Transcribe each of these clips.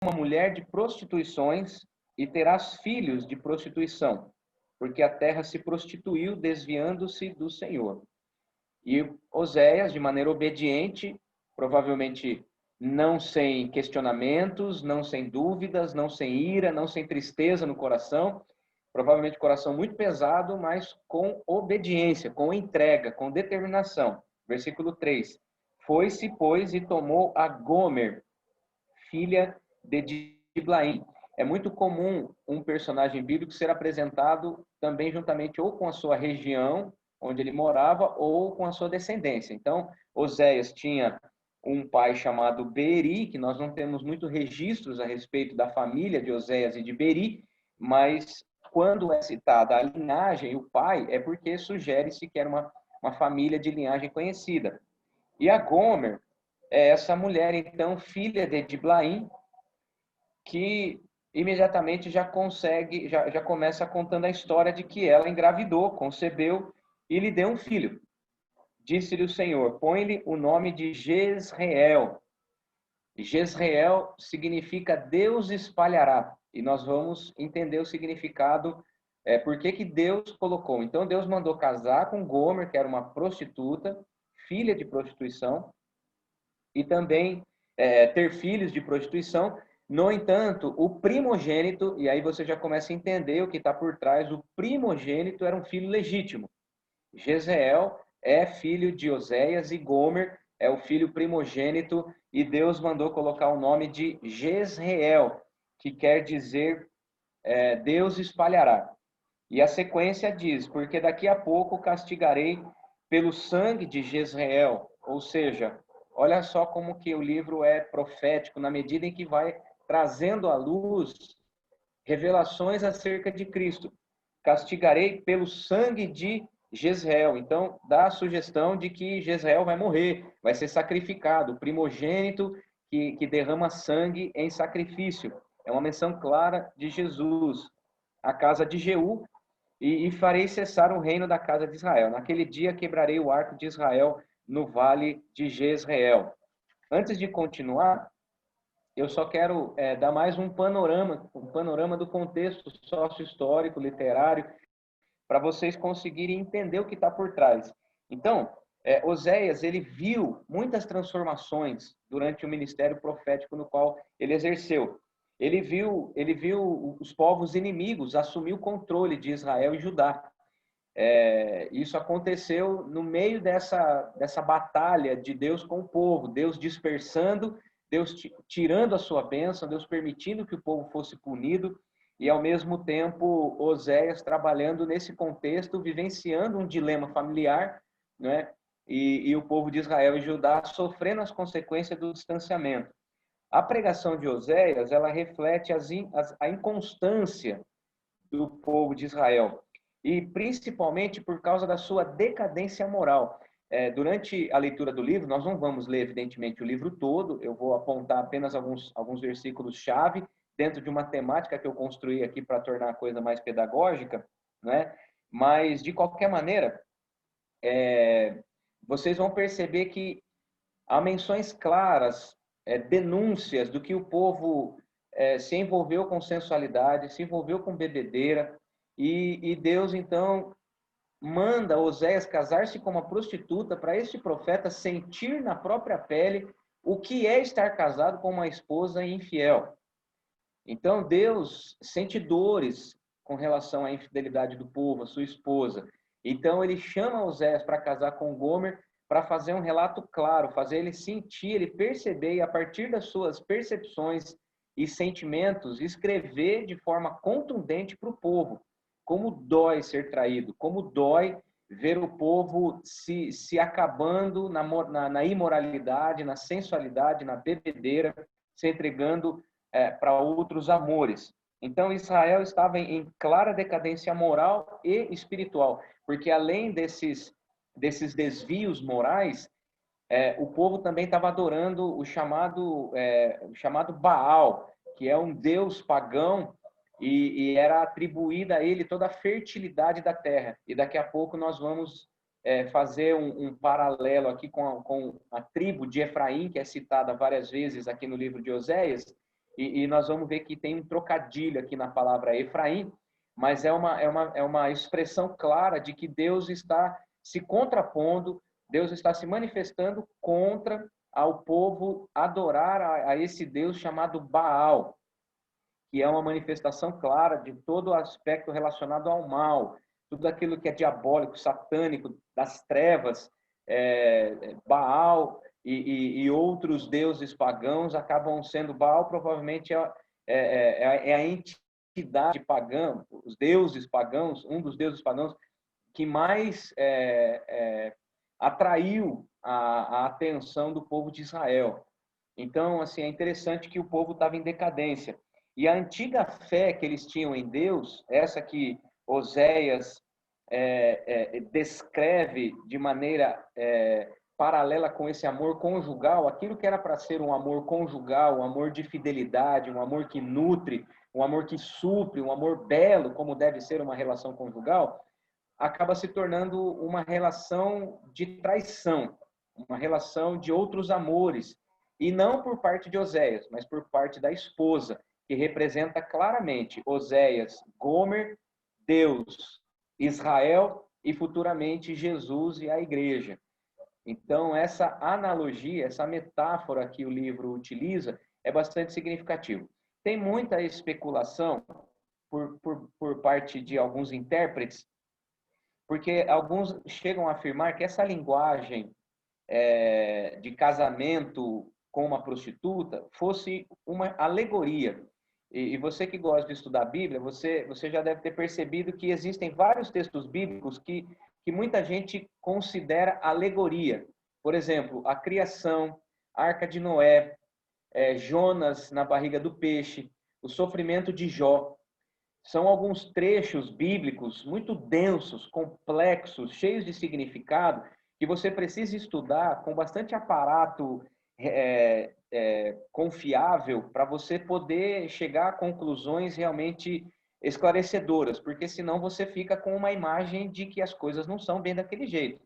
uma mulher de prostituições e terás filhos de prostituição, porque a terra se prostituiu, desviando-se do Senhor. E Oséias, de maneira obediente, provavelmente não sem questionamentos, não sem dúvidas, não sem ira, não sem tristeza no coração, provavelmente coração muito pesado, mas com obediência, com entrega, com determinação. Versículo 3. Foi-se, pois, e tomou a Gomer, filha de Diblaim. É muito comum um personagem bíblico ser apresentado também juntamente ou com a sua região, onde ele morava, ou com a sua descendência. Então, Oséias tinha um pai chamado Beri, que nós não temos muito registros a respeito da família de Oséias e de Beri, mas quando é citada a linhagem, o pai, é porque sugere-se que era uma família de linhagem conhecida. E a Gomer é essa mulher, então, filha de Diblaim, que imediatamente já começa contando a história de que ela engravidou, concebeu e lhe deu um filho. Disse-lhe o Senhor: põe-lhe o nome de Jezreel. Jezreel significa Deus espalhará. E nós vamos entender o significado, por que Deus colocou. Então, Deus mandou casar com Gomer, que era uma prostituta, filha de prostituição, e também ter filhos de prostituição. No entanto, o primogênito, e aí você já começa a entender o que está por trás, o primogênito era um filho legítimo. Jezreel é filho de Oséias e Gomer é o filho primogênito, e Deus mandou colocar o nome de Jezreel, que quer dizer Deus espalhará. E a sequência diz: porque daqui a pouco castigarei pelo sangue de Jezreel. Ou seja, olha só como que o livro é profético, na medida em que vai trazendo à luz revelações acerca de Cristo. Castigarei pelo sangue de Jezreel. Então, dá a sugestão de que Jezreel vai morrer, vai ser sacrificado, o primogênito que derrama sangue em sacrifício. É uma menção clara de Jesus. A casa de Jeú, e farei cessar o reino da casa de Israel. Naquele dia quebrarei o arco de Israel no vale de Jezreel. Antes de continuar, eu só quero dar mais um panorama do contexto sócio-histórico, literário, para vocês conseguirem entender o que está por trás. Então, Oséias, ele viu muitas transformações durante o ministério profético no qual ele exerceu. Ele viu os povos inimigos assumir o controle de Israel e Judá. Isso aconteceu no meio dessa batalha de Deus com o povo, Deus dispersando, Deus tirando a sua bênção, Deus permitindo que o povo fosse punido, e ao mesmo tempo Oséias trabalhando nesse contexto, vivenciando um dilema familiar, né? E o povo de Israel e Judá sofrendo as consequências do distanciamento. A pregação de Oséias, ela reflete a inconstância do povo de Israel, e principalmente por causa da sua decadência moral. Durante a leitura do livro, nós não vamos ler, evidentemente, o livro todo, eu vou apontar apenas alguns versículos-chave, dentro de uma temática que eu construí aqui para tornar a coisa mais pedagógica, né? Mas, de qualquer maneira, vocês vão perceber que há menções claras, denúncias do que o povo se envolveu com sensualidade, se envolveu com bebedeira, e Deus, então, manda Oséias casar-se com uma prostituta para este profeta sentir na própria pele o que é estar casado com uma esposa infiel. Então, Deus sente dores com relação à infidelidade do povo, a sua esposa. Então, ele chama Oséias para casar com Gomer, para fazer um relato claro, fazer ele sentir, ele perceber, e a partir das suas percepções e sentimentos, escrever de forma contundente para o povo como dói ser traído, como dói ver o povo se acabando na imoralidade, na sensualidade, na bebedeira, se entregando para outros amores. Então, Israel estava em clara decadência moral e espiritual, porque além desses desvios morais, o povo também estava adorando o chamado Baal, que é um deus pagão, e era atribuída a ele toda a fertilidade da terra. E daqui a pouco nós vamos fazer um paralelo aqui com a tribo de Efraim, que é citada várias vezes aqui no livro de Oséias, e nós vamos ver que tem um trocadilho aqui na palavra Efraim, mas é uma expressão clara de que Deus está se contrapondo, Deus está se manifestando contra ao povo adorar a esse Deus chamado Baal, que é uma manifestação clara de todo o aspecto relacionado ao mal, tudo aquilo que é diabólico, satânico, das trevas, Baal e outros deuses pagãos acabam sendo Baal, provavelmente é a entidade pagã, os deuses pagãos, um dos deuses pagãos que mais atraiu a atenção do povo de Israel. Então, assim, é interessante que o povo estava em decadência. E a antiga fé que eles tinham em Deus, essa que Oséias descreve de maneira paralela com esse amor conjugal, aquilo que era para ser um amor conjugal, um amor de fidelidade, um amor que nutre, um amor que supre, um amor belo, como deve ser uma relação conjugal, acaba se tornando uma relação de traição, uma relação de outros amores, e não por parte de Oséias, mas por parte da esposa, que representa claramente Oséias, Gomer, Deus, Israel e futuramente Jesus e a igreja. Então, essa analogia, essa metáfora que o livro utiliza é bastante significativo. Tem muita especulação por parte de alguns intérpretes, porque alguns chegam a afirmar que essa linguagem de casamento com uma prostituta fosse uma alegoria. E você que gosta de estudar a Bíblia, você já deve ter percebido que existem vários textos bíblicos que muita gente considera alegoria. Por exemplo, a criação, a Arca de Noé, Jonas na barriga do peixe, o sofrimento de Jó. São alguns trechos bíblicos muito densos, complexos, cheios de significado, que você precisa estudar com bastante aparato confiável para você poder chegar a conclusões realmente esclarecedoras, porque senão você fica com uma imagem de que as coisas não são bem daquele jeito,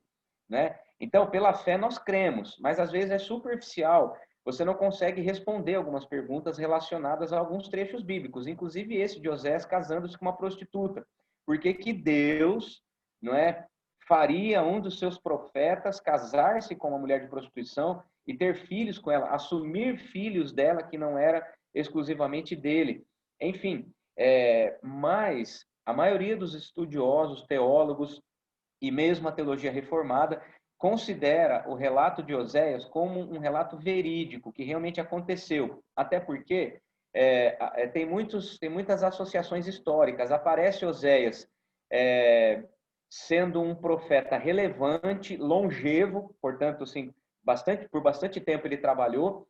né? Então, pela fé nós cremos, mas às vezes é superficial. Você não consegue responder algumas perguntas relacionadas a alguns trechos bíblicos, inclusive esse de Osés casando-se com uma prostituta. Por que que Deus, não é, faria um dos seus profetas casar-se com uma mulher de prostituição e ter filhos com ela, assumir filhos dela que não era exclusivamente dele? Enfim, mas a maioria dos estudiosos, teólogos e mesmo a teologia reformada considera o relato de Oséias como um relato verídico, que realmente aconteceu. Até porque tem muitas associações históricas. Aparece Oséias sendo um profeta relevante, longevo, portanto, assim, por bastante tempo ele trabalhou.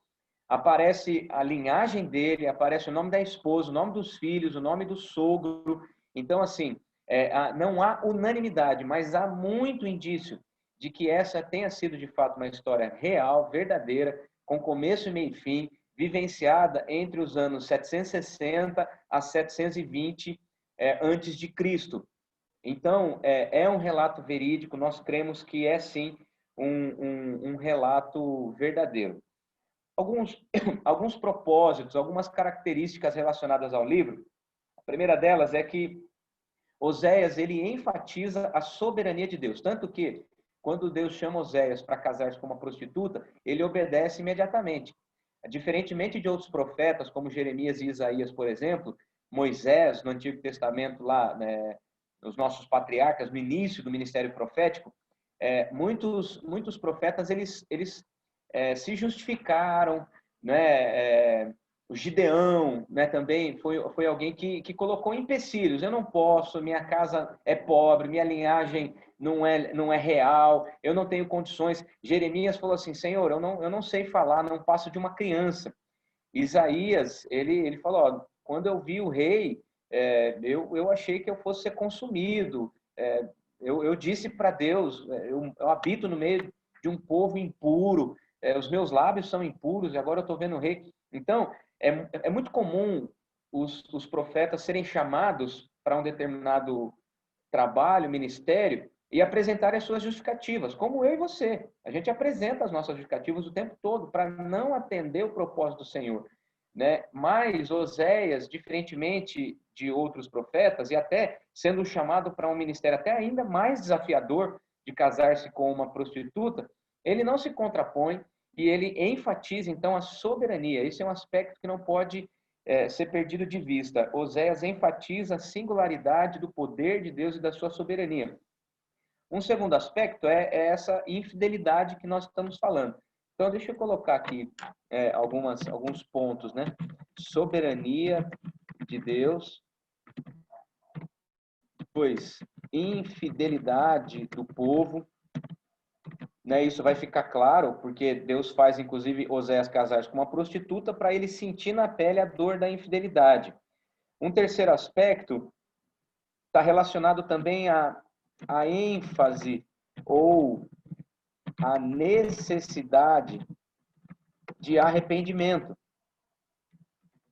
Aparece a linhagem dele, aparece o nome da esposa, o nome dos filhos, o nome do sogro. Então, assim, não há unanimidade, mas há muito indício de que essa tenha sido, de fato, uma história real, verdadeira, com começo, meio e fim, vivenciada entre os anos 760 a 720 antes de Cristo. Então, é um relato verídico, nós cremos que é, sim, um relato verdadeiro. Alguns propósitos, algumas características relacionadas ao livro. A primeira delas é que Oséias, ele enfatiza a soberania de Deus, tanto que quando Deus chama Oséias para casar-se com uma prostituta, ele obedece imediatamente. Diferentemente de outros profetas, como Jeremias e Isaías, por exemplo, Moisés, no Antigo Testamento, lá, né, os nossos patriarcas, no início do ministério profético, muitos profetas, eles se justificaram, né? O Gideão, né, também foi alguém que colocou empecilhos. Eu não posso, minha casa é pobre, minha linhagem não é real, eu não tenho condições. Jeremias falou assim: Senhor, eu não sei falar, não passo de uma criança. Isaías, ele falou: ó, quando eu vi o rei, eu achei que eu fosse ser consumido. Eu disse para Deus: eu habito no meio de um povo impuro, os meus lábios são impuros e agora eu estou vendo o rei. Então, é muito comum os profetas serem chamados para um determinado trabalho, ministério, e apresentarem as suas justificativas, como eu e você. A gente apresenta as nossas justificativas o tempo todo para não atender o propósito do Senhor. né? Mas Oséias, diferentemente de outros profetas, e até sendo chamado para um ministério até ainda mais desafiador de casar-se com uma prostituta, ele não se contrapõe e ele enfatiza, então, a soberania. Esse é um aspecto que não pode ser perdido de vista. Oséias enfatiza a singularidade do poder de Deus e da sua soberania. Um segundo aspecto é essa infidelidade que nós estamos falando. Então, deixa eu colocar aqui alguns pontos, né? Soberania de Deus, pois infidelidade do povo, né? Isso vai ficar claro, porque Deus faz, inclusive, Oséias casar com uma prostituta para ele sentir na pele a dor da infidelidade. Um terceiro aspecto está relacionado também à ênfase ou a necessidade de arrependimento.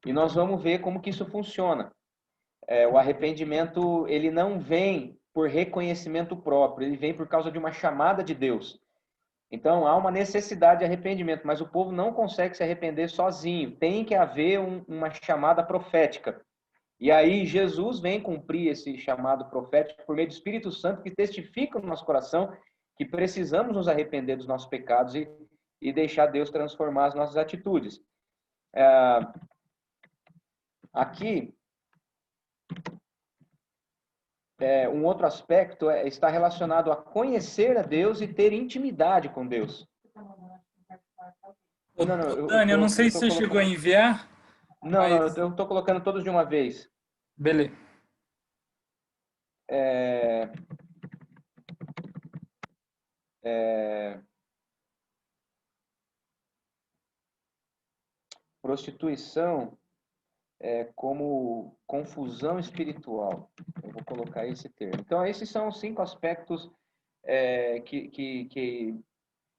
E nós vamos ver como que isso funciona. O arrependimento, ele não vem por reconhecimento próprio, ele vem por causa de uma chamada de Deus. Então, há uma necessidade de arrependimento, mas o povo não consegue se arrepender sozinho. Tem que haver uma chamada profética. E aí, Jesus vem cumprir esse chamado profético por meio do Espírito Santo, que testifica no nosso coração que precisamos nos arrepender dos nossos pecados e deixar Deus transformar as nossas atitudes. Aqui, um outro aspecto está relacionado a conhecer a Deus e ter intimidade com Deus. Dani, eu não sei se você chegou a enviar. Não, eu estou colocando todos de uma vez. Beleza. Prostituição como confusão espiritual. Eu vou colocar esse termo. Então, esses são os 5 aspectos que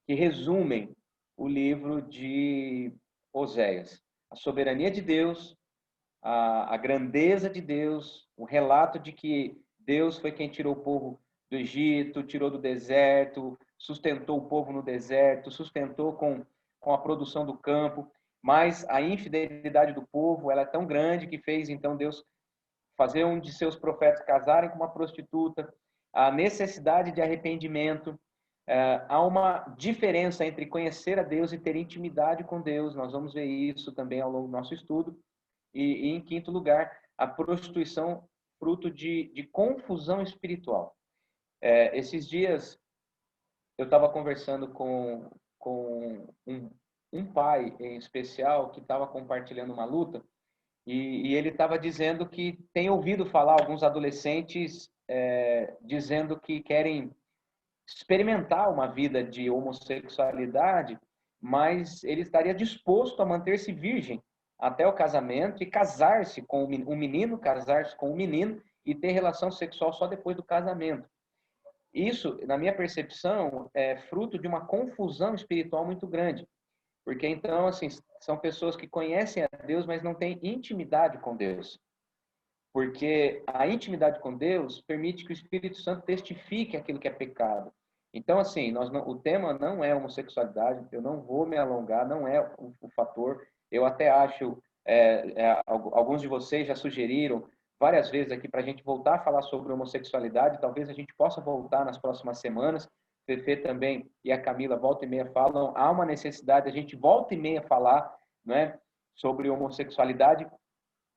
resumem o livro de Oséias. A soberania de Deus, a grandeza de Deus, o relato de que Deus foi quem tirou o povo do Egito, tirou do deserto, sustentou o povo no deserto, sustentou com a produção do campo, mas a infidelidade do povo, ela é tão grande que fez então Deus fazer um de seus profetas casarem com uma prostituta, a necessidade de arrependimento. Há uma diferença entre conhecer a Deus e ter intimidade com Deus. Nós vamos ver isso também ao longo do nosso estudo. E em quinto lugar, a prostituição fruto de confusão espiritual. Esses dias eu estava conversando com um pai em especial que estava compartilhando uma luta e ele estava dizendo que tem ouvido falar alguns adolescentes dizendo que querem experimentar uma vida de homossexualidade, mas ele estaria disposto a manter-se virgem até o casamento e casar-se com um menino, casar-se com um menino e ter relação sexual só depois do casamento. Isso, na minha percepção, é fruto de uma confusão espiritual muito grande. Porque então, assim, são pessoas que conhecem a Deus, mas não têm intimidade com Deus. Porque a intimidade com Deus permite que o Espírito Santo testifique aquilo que é pecado. Então, assim, o tema não é homossexualidade, eu não vou me alongar, não é o fator. Eu até acho, alguns de vocês já sugeriram várias vezes aqui para a gente voltar a falar sobre homossexualidade, talvez a gente possa voltar nas próximas semanas. Fefe também e a Camila volta e meia falam, há uma necessidade, a gente volta e meia falar, né, sobre homossexualidade,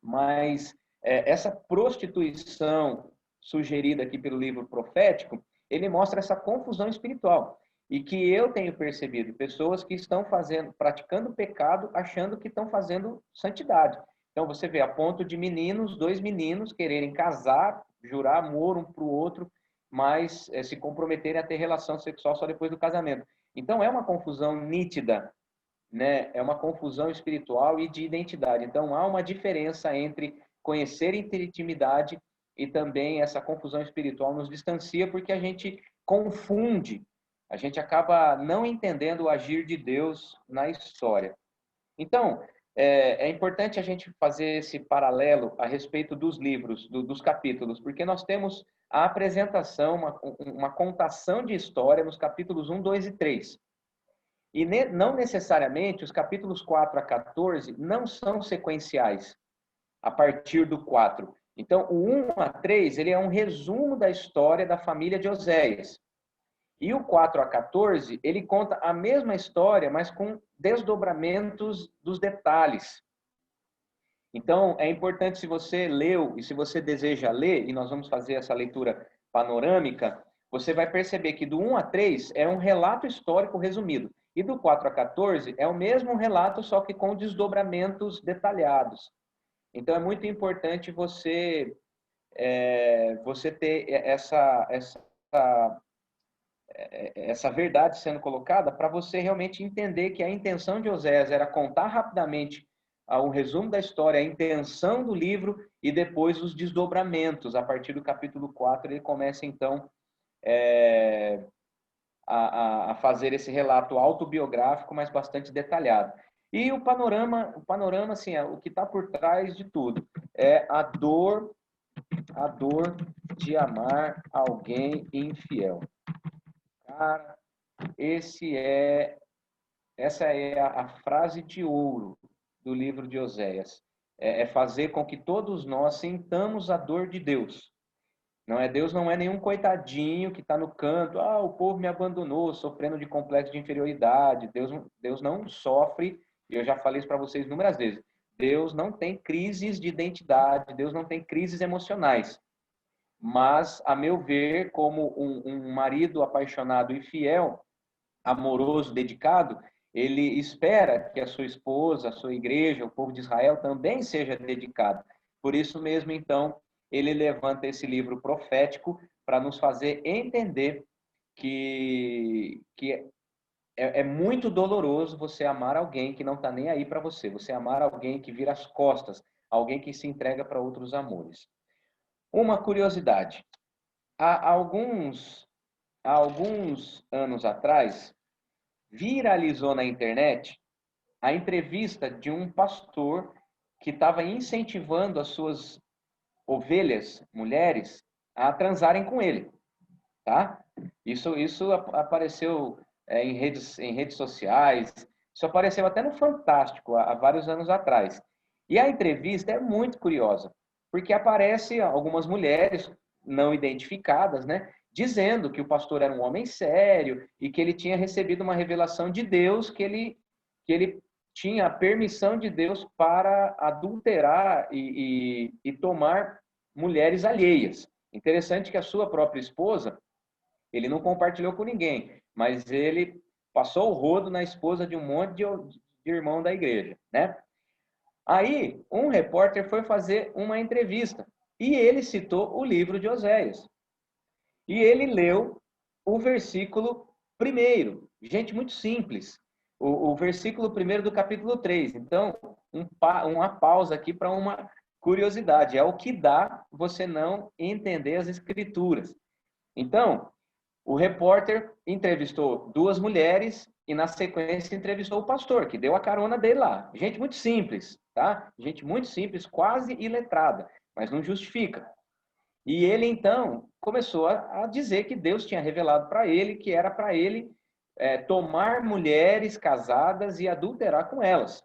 mas essa prostituição sugerida aqui pelo livro profético, ele mostra essa confusão espiritual. E que eu tenho percebido pessoas que estão praticando pecado, achando que estão fazendo santidade. Então você vê a ponto de dois meninos quererem casar, jurar amor um para o outro, mas se comprometerem a ter relação sexual só depois do casamento. Então é uma confusão nítida, né? É uma confusão espiritual e de identidade. Então há uma diferença entre conhecer e ter intimidade e também essa confusão espiritual nos distancia porque a gente confunde, a gente acaba não entendendo o agir de Deus na história. Então, é importante a gente fazer esse paralelo a respeito dos livros, dos capítulos, porque nós temos a apresentação, uma contação de história nos capítulos 1, 2 e 3. E não necessariamente os capítulos 4 a 14 não são sequenciais a partir do 4. Então, o 1 a 3, ele é um resumo da história da família de Oséias. E o 4 a 14, ele conta a mesma história, mas com desdobramentos dos detalhes. Então, é importante, se você leu e se você deseja ler, e nós vamos fazer essa leitura panorâmica, você vai perceber que do 1 a 3 é um relato histórico resumido. E do 4 a 14 é o mesmo relato, só que com desdobramentos detalhados. Então, é muito importante você ter essa verdade sendo colocada para você realmente entender que a intenção de Oséias era contar rapidamente um resumo da história, a intenção do livro e depois os desdobramentos. A partir do capítulo 4, ele começa, então, a fazer esse relato autobiográfico, mas bastante detalhado. E o panorama assim, o que está por trás de tudo é a dor de amar alguém infiel. Cara, essa é a frase de ouro do livro de Oséias. É fazer com que todos nós sintamos a dor de Deus. Deus não é nenhum coitadinho que está no canto, o povo me abandonou, sofrendo de complexo de inferioridade. Deus não sofre, e eu já falei isso para vocês inúmeras vezes. Deus não tem crises de identidade, Deus não tem crises emocionais. Mas, a meu ver, como um marido apaixonado e fiel, amoroso, dedicado, ele espera que a sua esposa, a sua igreja, o povo de Israel também seja dedicado. Por isso mesmo, então, ele levanta esse livro profético para nos fazer entender que é muito doloroso você amar alguém que não está nem aí para você. Você amar alguém que vira as costas, alguém que se entrega para outros amores. Uma curiosidade. Há alguns anos atrás, viralizou na internet a entrevista de um pastor que estava incentivando as suas ovelhas, mulheres, a transarem com ele, tá? Isso apareceu em redes sociais, isso apareceu até no Fantástico há vários anos atrás. E a entrevista é muito curiosa, porque aparece algumas mulheres não identificadas, né, dizendo que o pastor era um homem sério e que ele tinha recebido uma revelação de Deus, que ele tinha a permissão de Deus para adulterar e tomar mulheres alheias. Interessante que a sua própria esposa, ele não compartilhou com ninguém, mas ele passou o rodo na esposa de um monte de irmão da igreja, né? Aí, um repórter foi fazer uma entrevista e ele citou o livro de Oséias. E ele leu o versículo 1. Gente, muito simples. O versículo 1 do capítulo 3. Então, uma pausa aqui para uma curiosidade. É o que dá você não entender as escrituras. Então, o repórter entrevistou duas mulheres e, na sequência, entrevistou o pastor, que deu a carona dele lá. Gente muito simples, tá? Gente muito simples, quase iletrada, mas não justifica. E ele, então, começou a dizer que Deus tinha revelado para ele que era para ele tomar mulheres casadas e adulterar com elas.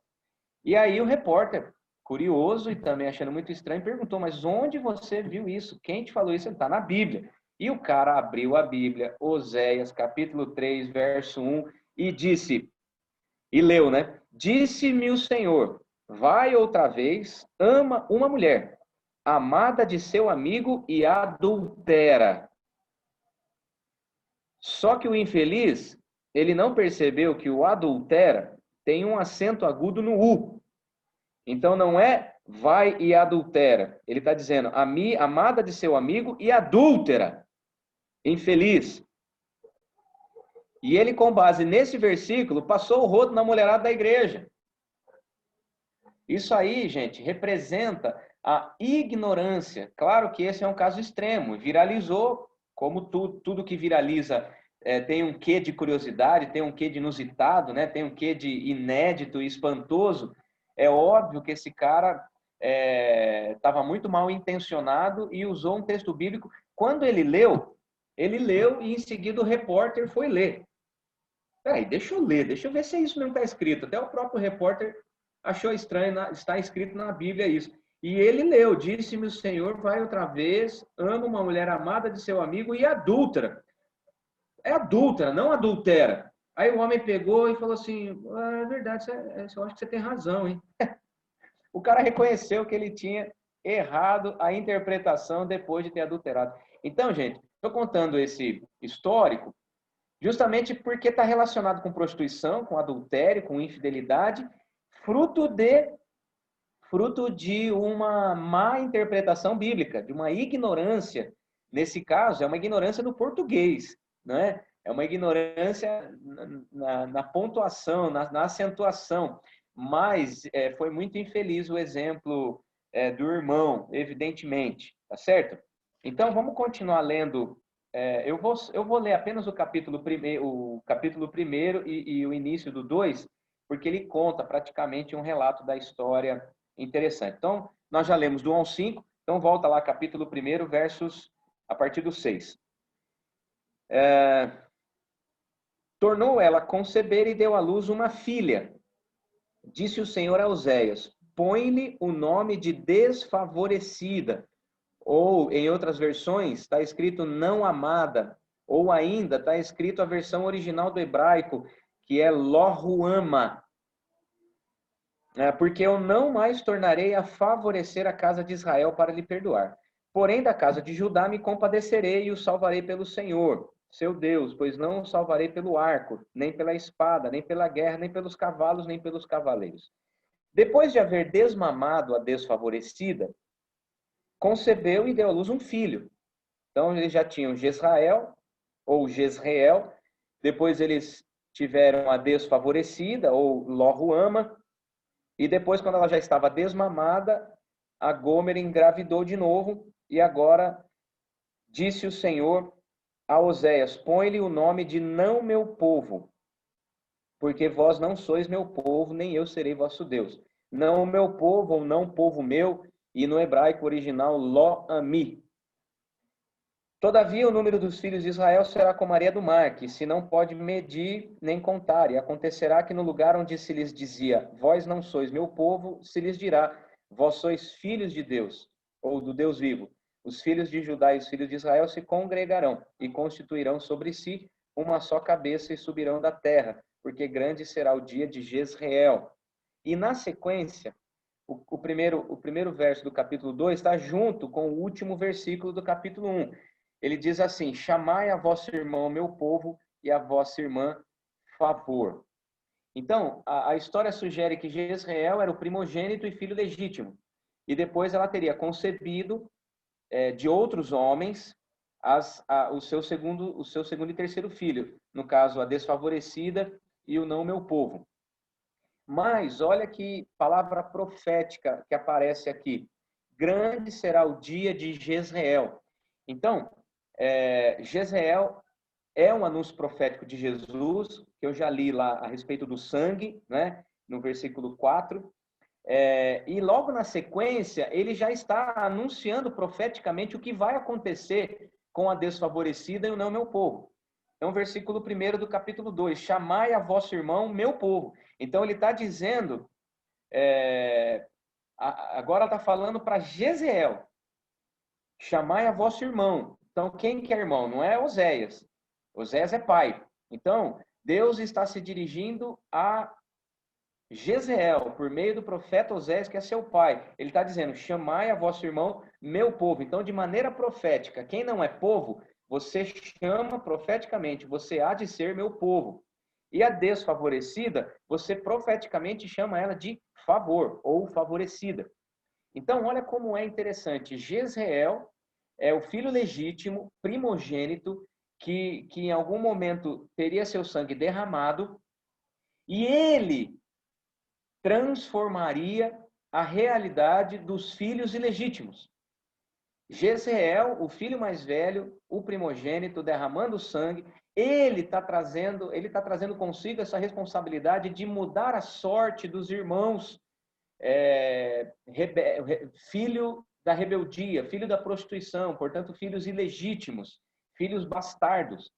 E aí o repórter, curioso e também achando muito estranho, perguntou, mas onde você viu isso? Quem te falou isso? Ele está na Bíblia. E o cara abriu a Bíblia, Oséias, capítulo 3, verso 1, e disse, e leu, né? Disse-me o Senhor, vai outra vez, ama uma mulher, amada de seu amigo e adultera. Só que o infeliz, ele não percebeu que o adultera tem um acento agudo no U. Então não é vai e adultera. Ele está dizendo amada de seu amigo e adúltera. Infeliz. E ele, com base nesse versículo, passou o rodo na mulherada da igreja. Isso aí, gente, representa a ignorância. Claro que esse é um caso extremo. Viralizou, como tudo que viraliza tem um quê de curiosidade, tem um quê de inusitado, né? Tem um quê de inédito e espantoso. É óbvio que esse cara estava muito mal intencionado e usou um texto bíblico. Quando ele leu e em seguida o repórter foi ler. Peraí, deixa eu ler, deixa eu ver se é isso mesmo que está escrito. Até o próprio repórter achou estranho, está escrito na Bíblia isso. E ele leu, disse-me o Senhor, vai outra vez, ama uma mulher amada de seu amigo e adúltera. É adúltera, não adultera. Aí o homem pegou e falou assim, é verdade, eu acho que você tem razão, hein? O cara reconheceu que ele tinha errado a interpretação depois de ter adulterado. Então, gente, estou contando esse histórico justamente porque está relacionado com prostituição, com adultério, com infidelidade, fruto de uma má interpretação bíblica, de uma ignorância. Nesse caso, é uma ignorância do português, não é? É uma ignorância na pontuação, na acentuação. Mas foi muito infeliz o exemplo do irmão, evidentemente, tá certo? Então, vamos continuar lendo. Eu vou ler apenas o capítulo primeiro e o início do 2, porque ele conta praticamente um relato da história interessante. Então, nós já lemos do 1 ao 5, então volta lá, capítulo 1, versos a partir do 6. Tornou ela a conceber e deu à luz uma filha. Disse o Senhor a Oséias, põe-lhe o nome de desfavorecida, ou em outras versões está escrito não amada, ou ainda está escrito a versão original do hebraico, que é Lo-Ruama, porque eu não mais tornarei a favorecer a casa de Israel para lhe perdoar. Porém, da casa de Judá me compadecerei e o salvarei pelo Senhor, seu Deus, pois não o salvarei pelo arco, nem pela espada, nem pela guerra, nem pelos cavalos, nem pelos cavaleiros. Depois de haver desmamado a desfavorecida, concebeu e deu à luz um filho. Então, eles já tinham Jezrael, ou Jezreel, depois eles tiveram a desfavorecida, ou Lo-Ruama, e depois, quando ela já estava desmamada, a Gomer engravidou de novo, e agora disse o Senhor a Oséias, põe-lhe o nome de não meu povo, porque vós não sois meu povo, nem eu serei vosso Deus. Não meu povo, ou não povo meu, e no hebraico original, Lo-Ami. Todavia, o número dos filhos de Israel será como a areia do mar, que se não pode medir nem contar. E acontecerá que no lugar onde se lhes dizia, vós não sois meu povo, se lhes dirá, vós sois filhos de Deus, ou do Deus vivo. Os filhos de Judá e os filhos de Israel se congregarão e constituirão sobre si uma só cabeça e subirão da terra, porque grande será o dia de Jezreel. E na sequência, o primeiro verso do capítulo 2 está junto com o último versículo do capítulo 1. Ele diz assim, chamai a vosso irmão, meu povo, e a vossa irmã, favor. Então, a história sugere que Jezreel era o primogênito e filho legítimo. E depois ela teria concebido de outros homens o seu segundo e terceiro filho. No caso, a desfavorecida e o não meu povo. Mas, olha que palavra profética que aparece aqui. Grande será o dia de Jezreel. Então, Jezreel é um anúncio profético de Jesus, que eu já li lá a respeito do sangue, né, no versículo 4. E logo na sequência, ele já está anunciando profeticamente o que vai acontecer com a desfavorecida e o não meu povo. Então, versículo 1 do capítulo 2, chamai a vosso irmão meu povo. Então, ele está dizendo, agora está falando para Jezreel, chamai a vosso irmão. Então, quem que é irmão? Não é Oséias. Oséias é pai. Então, Deus está se dirigindo a Jezreel, por meio do profeta Oséias, que é seu pai. Ele está dizendo, chamai a vosso irmão, meu povo. Então, de maneira profética, quem não é povo, você chama profeticamente, você há de ser meu povo. E a desfavorecida, você profeticamente chama ela de favor, ou favorecida. Então, olha como é interessante. Jezreel é o filho legítimo, primogênito, que em algum momento teria seu sangue derramado, e ele transformaria a realidade dos filhos ilegítimos. Jezreel, o filho mais velho, o primogênito, derramando sangue, ele está trazendo consigo essa responsabilidade de mudar a sorte dos irmãos, filho da rebeldia, filho da prostituição, portanto, filhos ilegítimos, filhos bastardos.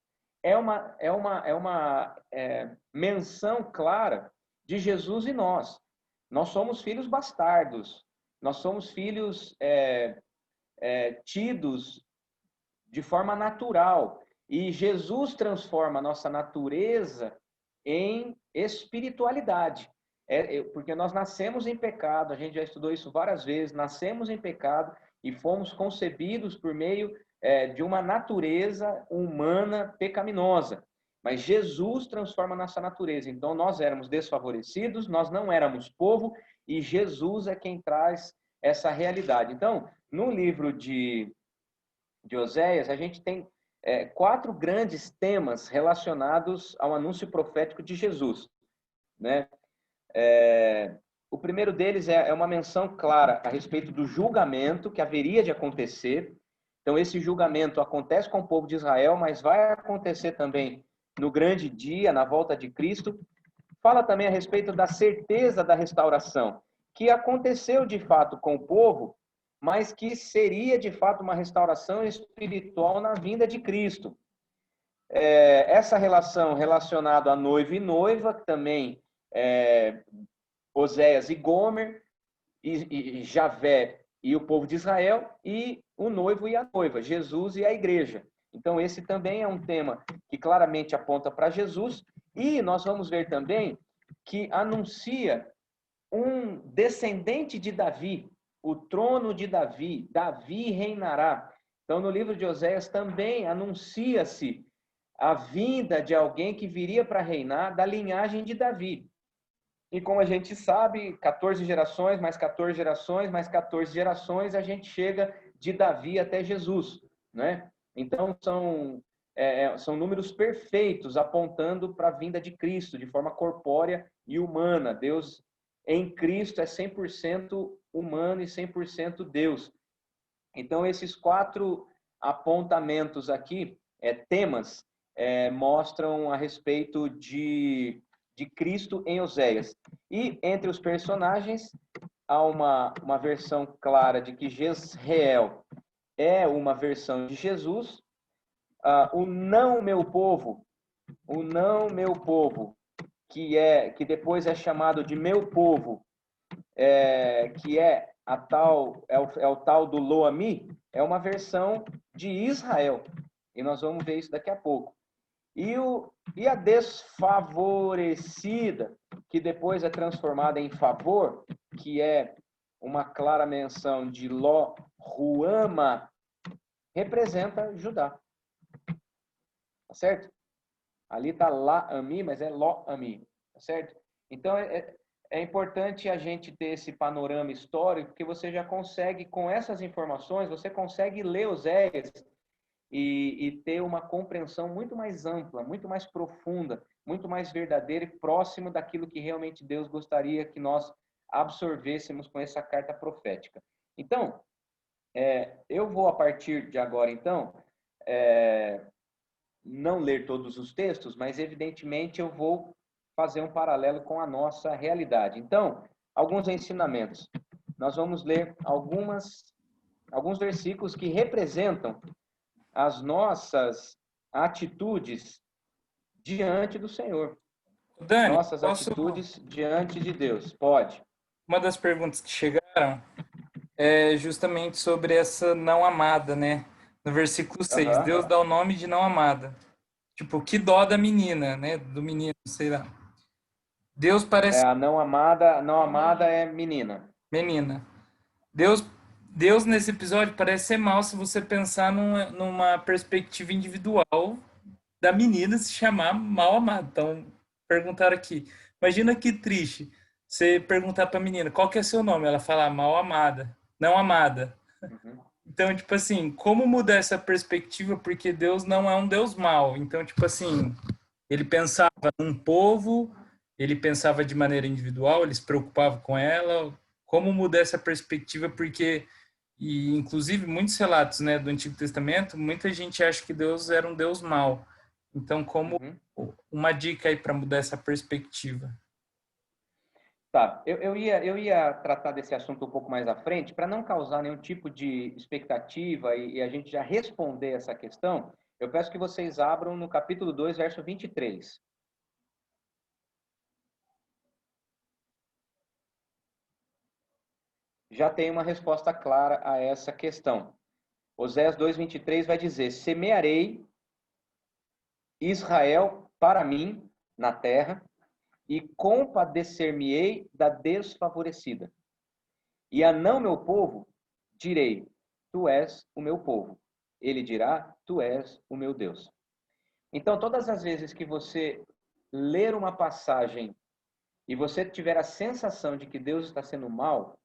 é uma menção clara de Jesus e nós. Nós somos filhos bastardos, nós somos filhos tidos de forma natural. E Jesus transforma a nossa natureza em espiritualidade. Porque nós nascemos em pecado, a gente já estudou isso várias vezes, nascemos em pecado e fomos concebidos por meio de uma natureza humana pecaminosa. Mas Jesus transforma a nossa natureza. Então, nós éramos desfavorecidos, nós não éramos povo, e Jesus é quem traz essa realidade. Então, no livro de Oséias, a gente tem 4 grandes temas relacionados ao anúncio profético de Jesus, né? O primeiro deles é uma menção clara a respeito do julgamento que haveria de acontecer. Então, esse julgamento acontece com o povo de Israel, mas vai acontecer também no grande dia, na volta de Cristo. Fala também a respeito da certeza da restauração, que aconteceu de fato com o povo, mas que seria de fato uma restauração espiritual na vinda de Cristo. Essa relação relacionada a noivo e noiva, também Oséias e Gomer, e Javé e o povo de Israel, e o noivo e a noiva, Jesus e a igreja. Então, esse também é um tema que claramente aponta para Jesus, e nós vamos ver também que anuncia um descendente de Davi, o trono de Davi, Davi reinará. Então, no livro de Oséias também anuncia-se a vinda de alguém que viria para reinar da linhagem de Davi. E como a gente sabe, 14 gerações, mais 14 gerações, mais 14 gerações, a gente chega de Davi até Jesus, né? Então, são números perfeitos apontando para a vinda de Cristo, de forma corpórea e humana. Deus em Cristo é 100% humano e 100% Deus. Então, esses 4 apontamentos aqui, temas, mostram a respeito de Cristo em Oséias. E entre os personagens, há uma versão clara de que Jezreel é uma versão de Jesus. O não meu povo, que depois é chamado de meu povo, que é o tal do Lo-Ami, é uma versão de Israel. E nós vamos ver isso daqui a pouco. E a desfavorecida, que depois é transformada em favor, que é uma clara menção de Lo-Ruama, representa Judá. Tá certo? Ali está La-Ami, mas é Lo-Ami. Tá certo? Então, é importante a gente ter esse panorama histórico, porque você já consegue, com essas informações, você consegue ler Oséias e ter uma compreensão muito mais ampla, muito mais profunda, muito mais verdadeira e próximo daquilo que realmente Deus gostaria que nós absorvêssemos com essa carta profética. Então, eu vou, a partir de agora, então, não ler todos os textos, mas, evidentemente, eu vou fazer um paralelo com a nossa realidade. Então, alguns ensinamentos. Nós vamos ler alguns versículos que representam as nossas atitudes diante do Senhor. Dani, Nossas atitudes diante de Deus. Pode. Uma das perguntas que chegaram é justamente sobre essa não amada, né? No versículo 6, Deus dá o nome de não amada. Tipo, que dó da menina, né? Do menino, sei lá. Deus parece... a não amada é menina. Menina. Deus nesse episódio parece ser mal se você pensar numa perspectiva individual da menina se chamar mal amada. Então, perguntaram aqui. Imagina que triste você perguntar para a menina, qual que é seu nome? Ela falar mal amada, não amada. Uhum. Então, tipo assim, como mudar essa perspectiva? Porque Deus não é um Deus mau. Então, tipo assim, ele pensava num povo, ele pensava de maneira individual, ele se preocupava com ela. Como mudar essa perspectiva? Porque, e inclusive, muitos relatos, né, do Antigo Testamento, muita gente acha que Deus era um Deus mau. Então, como uma dica aí para mudar essa perspectiva? Tá, eu ia tratar desse assunto um pouco mais à frente, para não causar nenhum tipo de expectativa e a gente já responder essa questão. Eu peço que vocês abram no capítulo 2, verso 23. Já tem uma resposta clara a essa questão. Oséias 2:23 vai dizer: semearei Israel para mim na terra e compadecer-me-ei da desfavorecida. E a não meu povo direi: tu és o meu povo. Ele dirá: tu és o meu Deus. Então, todas as vezes que você ler uma passagem e você tiver a sensação de que Deus está sendo mal,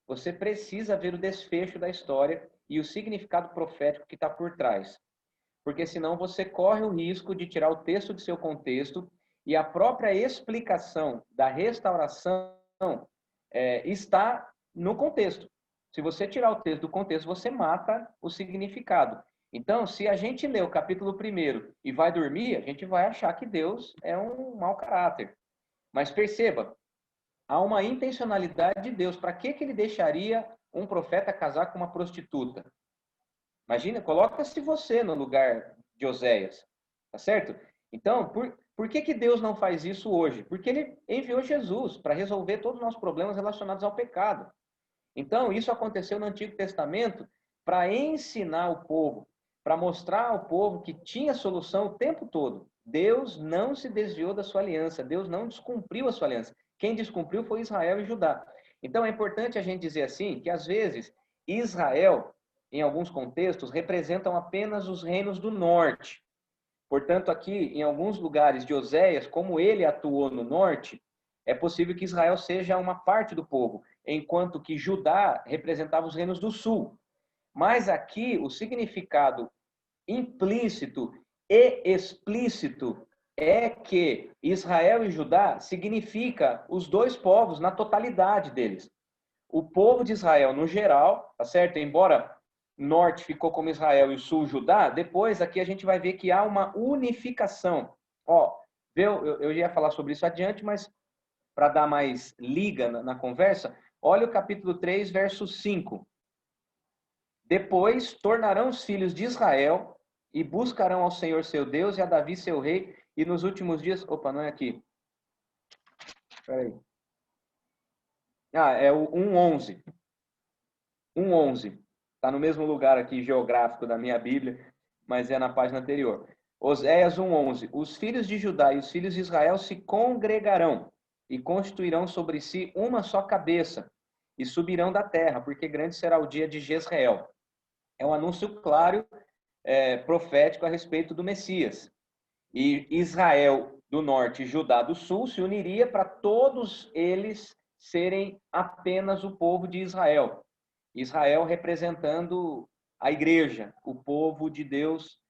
você precisa ver o desfecho da história e o significado profético que está por trás. Porque senão você corre o risco de tirar o texto de seu contexto e a própria explicação da restauração está no contexto. Se você tirar o texto do contexto, você mata o significado. Então, se a gente lê o capítulo 1 e vai dormir, a gente vai achar que Deus é um mau caráter. Mas perceba, há uma intencionalidade de Deus. Para que ele deixaria um profeta casar com uma prostituta? Imagina, coloca-se você no lugar de Oséias, tá certo? Então, por que Deus não faz isso hoje? Porque ele enviou Jesus para resolver todos os nossos problemas relacionados ao pecado. Então, isso aconteceu no Antigo Testamento para ensinar o povo, para mostrar ao povo que tinha solução o tempo todo. Deus não se desviou da sua aliança, Deus não descumpriu a sua aliança. Quem descumpriu foi Israel e Judá. Então, é importante a gente dizer assim, que às vezes Israel, em alguns contextos, representam apenas os reinos do norte. Portanto, aqui, em alguns lugares de Oséias, como ele atuou no norte, é possível que Israel seja uma parte do povo, enquanto que Judá representava os reinos do sul. Mas aqui, o significado implícito e explícito é que Israel e Judá significa os dois povos na totalidade deles. O povo de Israel no geral, tá certo? Embora norte ficou como Israel e o sul Judá, depois aqui a gente vai ver que há uma unificação. Ó, eu ia falar sobre isso adiante, mas para dar mais liga na conversa, olha o capítulo 3, verso 5. Depois tornarão os filhos de Israel e buscarão ao Senhor seu Deus e a Davi seu rei, e nos últimos dias... Opa, não é aqui. Peraí. Ah, é o 1:11. 1:11. Está no mesmo lugar aqui geográfico da minha Bíblia, mas é na página anterior. Oséias 1:11. Os filhos de Judá e os filhos de Israel se congregarão e constituirão sobre si uma só cabeça e subirão da terra, porque grande será o dia de Jezreel. É um anúncio claro, profético a respeito do Messias. E Israel do norte e Judá do sul se uniria para todos eles serem apenas o povo de Israel. Israel representando a igreja, o povo de Deus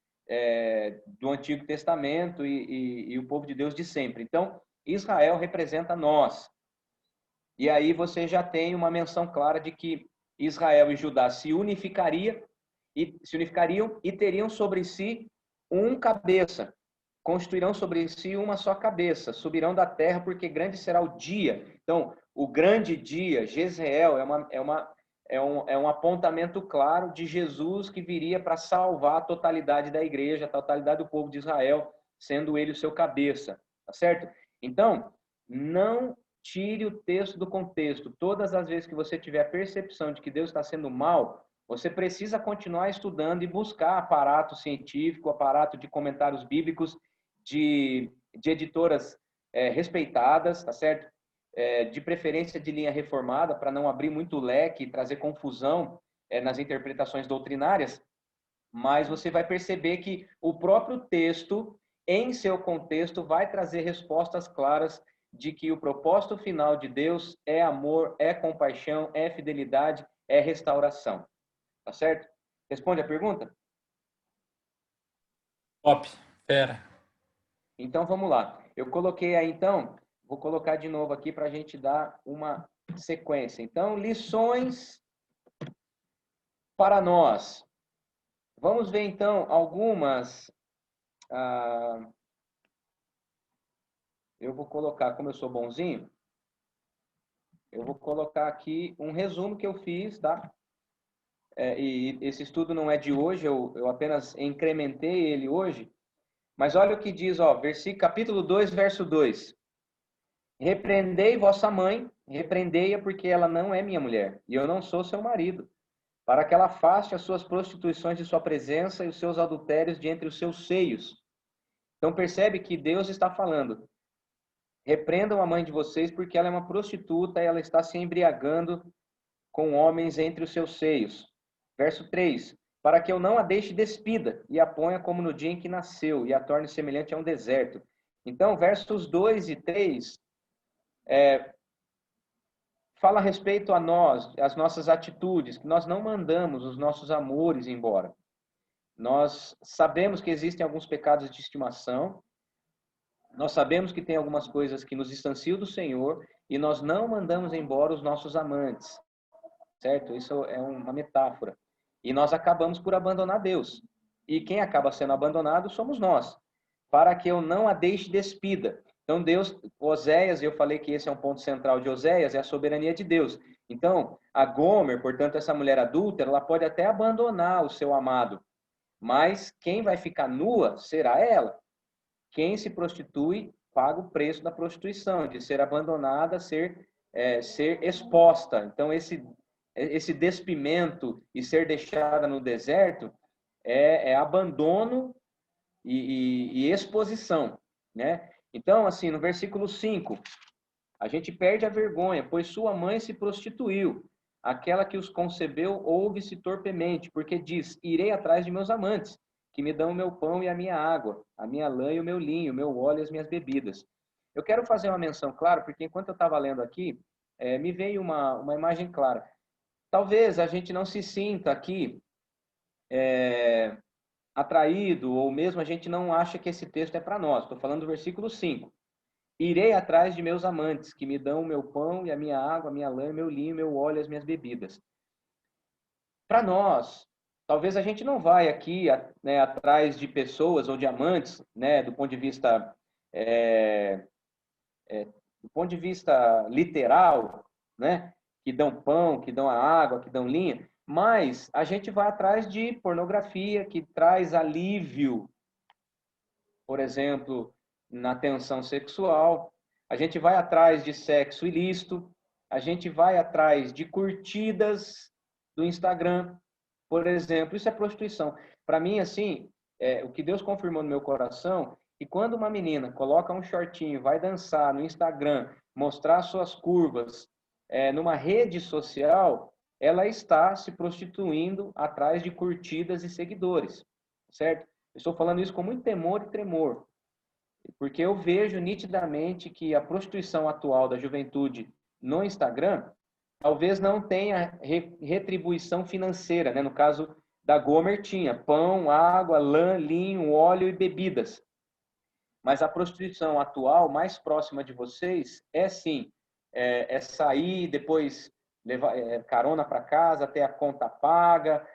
do Antigo Testamento e o povo de Deus de sempre. Então, Israel representa nós. E aí você já tem uma menção clara de que Israel e Judá se unificariam e teriam sobre si um cabeça, constituirão sobre si uma só cabeça, subirão da terra porque grande será o dia. Então, o grande dia, Jezreel, é um apontamento claro de Jesus que viria para salvar a totalidade da igreja, a totalidade do povo de Israel, sendo ele o seu cabeça, tá certo? Então, não tire o texto do contexto. Todas as vezes que você tiver a percepção de que Deus está sendo mal, você precisa continuar estudando e buscar aparato científico, aparato de comentários bíblicos, de editoras respeitadas, tá certo? De preferência de linha reformada, para não abrir muito leque e trazer confusão nas interpretações doutrinárias, mas você vai perceber que o próprio texto, em seu contexto, vai trazer respostas claras de que o propósito final de Deus é amor, é compaixão, é fidelidade, é restauração. Tá certo? Responde a pergunta? Top, fera. Então vamos lá. Eu coloquei aí então, vou colocar de novo aqui para a gente dar uma sequência. Então, lições para nós. Vamos ver então algumas. Eu vou colocar, como eu sou bonzinho, eu vou colocar aqui um resumo que eu fiz, tá? e esse estudo não é de hoje, eu apenas incrementei ele hoje, mas olha o que diz, ó, capítulo 2, verso 2. Repreendei vossa mãe, repreendei-a porque ela não é minha mulher, e eu não sou seu marido, para que ela afaste as suas prostituições de sua presença e os seus adultérios de entre os seus seios. Então percebe que Deus está falando, repreendam a mãe de vocês porque ela é uma prostituta e ela está se embriagando com homens entre os seus seios. Verso 3. Para que eu não a deixe despida e a ponha como no dia em que nasceu e a torne semelhante a um deserto. Então, versos 2 e 3 fala a respeito a nós, as nossas atitudes, que nós não mandamos os nossos amores embora. Nós sabemos que existem alguns pecados de estimação, nós sabemos que tem algumas coisas que nos distanciam do Senhor e nós não mandamos embora os nossos amantes, certo? Isso é uma metáfora. E nós acabamos por abandonar Deus. E quem acaba sendo abandonado somos nós, para que eu não a deixe despida. Então Deus, Oséias, eu falei que esse é um ponto central de Oséias, é a soberania de Deus. Então, a Gomer, portanto, essa mulher adúltera, ela pode até abandonar o seu amado, mas quem vai ficar nua será ela. Quem se prostitui paga o preço da prostituição, de ser abandonada, ser exposta. Então, esse despimento e ser deixada no deserto é abandono e exposição, né? Então, assim, no versículo 5, a gente perde a vergonha, pois sua mãe se prostituiu, aquela que os concebeu ouve-se torpemente, porque diz, irei atrás de meus amantes, que me dão o meu pão e a minha água, a minha lã e o meu linho, o meu óleo e as minhas bebidas. Eu quero fazer uma menção clara, porque enquanto eu estava lendo aqui, me veio uma imagem clara. Talvez a gente não se sinta aqui atraído, ou mesmo a gente não acha que esse texto é para nós. Estou falando do versículo 5. Irei atrás de meus amantes, que me dão o meu pão e a minha água, a minha lã, o meu linho, o meu óleo e as minhas bebidas. Para nós, talvez a gente não vai aqui, né, atrás de pessoas ou de amantes, né, do ponto de vista literal, né, que dão pão, que dão a água, que dão linha, mas a gente vai atrás de pornografia que traz alívio, por exemplo, na tensão sexual. A gente vai atrás de sexo ilícito, a gente vai atrás de curtidas do Instagram, por exemplo. Isso é prostituição. Para mim, assim, o que Deus confirmou no meu coração, que quando uma menina coloca um shortinho, vai dançar no Instagram, mostrar suas curvas numa rede social, ela está se prostituindo atrás de curtidas e seguidores, certo? Eu estou falando isso com muito temor e tremor, porque eu vejo nitidamente que a prostituição atual da juventude no Instagram talvez não tenha retribuição financeira, né? No caso da Gomer tinha pão, água, lã, linho, óleo e bebidas. Mas a prostituição atual, mais próxima de vocês, é sim, sair, depois levar carona para casa, até a conta paga,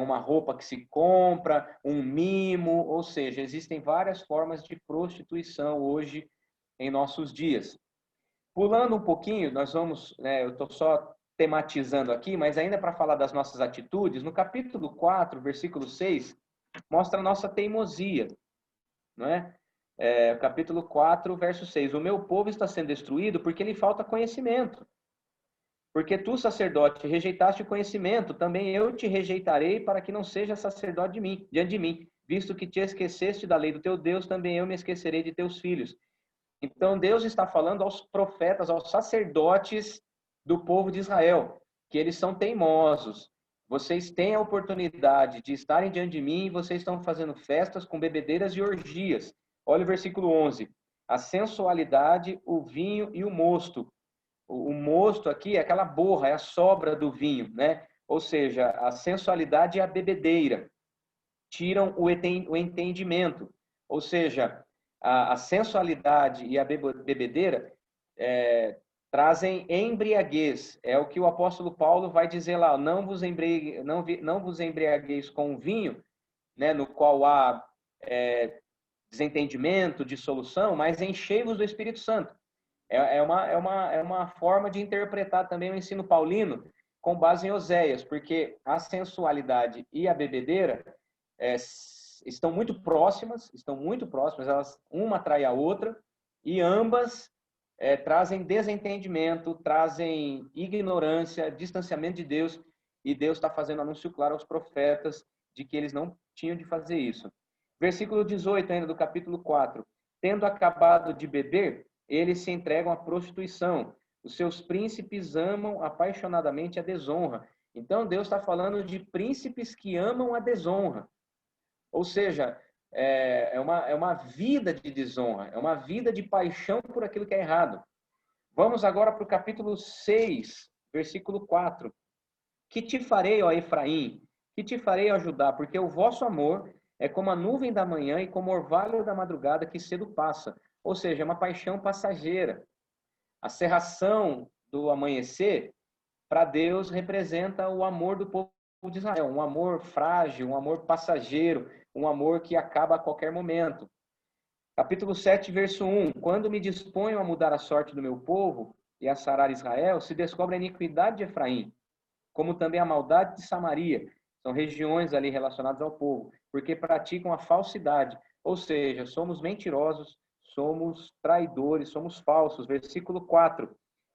uma roupa que se compra, um mimo, ou seja, existem várias formas de prostituição hoje em nossos dias. Pulando um pouquinho, nós vamos, eu estou só tematizando aqui, mas ainda para falar das nossas atitudes, no capítulo 4, versículo 6, mostra a nossa teimosia, não é? Capítulo 4, verso 6. O meu povo está sendo destruído porque lhe falta conhecimento. Porque tu, sacerdote, rejeitaste o conhecimento, também eu te rejeitarei para que não seja sacerdote diante de mim. Visto que te esqueceste da lei do teu Deus, também eu me esquecerei de teus filhos. Então Deus está falando aos profetas, aos sacerdotes do povo de Israel, que eles são teimosos. Vocês têm a oportunidade de estarem diante de mim e vocês estão fazendo festas com bebedeiras e orgias. Olha o versículo 11. A sensualidade, o vinho e o mosto. O mosto aqui é aquela borra, é a sobra do vinho, né? Ou seja, a sensualidade e a bebedeira tiram o entendimento. Ou seja, a sensualidade e a bebedeira trazem embriaguez. É o que o apóstolo Paulo vai dizer lá, não vos embriagueis com vinho, né, no qual há desentendimento, dissolução, mas enchei-vos do Espírito Santo. É uma forma de interpretar também o ensino paulino, com base em Oséias, porque a sensualidade e a bebedeira estão muito próximas, elas uma atrai a outra, e ambas trazem desentendimento, trazem ignorância, distanciamento de Deus, e Deus está fazendo anúncio claro aos profetas de que eles não tinham de fazer isso. Versículo 18 ainda do capítulo 4. Tendo acabado de beber, eles se entregam à prostituição. Os seus príncipes amam apaixonadamente a desonra. Então, Deus está falando de príncipes que amam a desonra. Ou seja, é uma vida de desonra, é uma vida de paixão por aquilo que é errado. Vamos agora para o capítulo 6, versículo 4. Que te farei, ó Efraim? Que te farei, ó Judá? Porque o vosso amor é como a nuvem da manhã e como o orvalho da madrugada que cedo passa. Ou seja, é uma paixão passageira. A cerração do amanhecer, para Deus, representa o amor do povo de Israel. Um amor frágil, um amor passageiro, um amor que acaba a qualquer momento. Capítulo 7, verso 1. Quando me disponho a mudar a sorte do meu povo e a sarar Israel, se descobre a iniquidade de Efraim, como também a maldade de Samaria. São regiões ali relacionadas ao povo, porque praticam a falsidade. Ou seja, somos mentirosos, somos traidores, somos falsos. Versículo 4.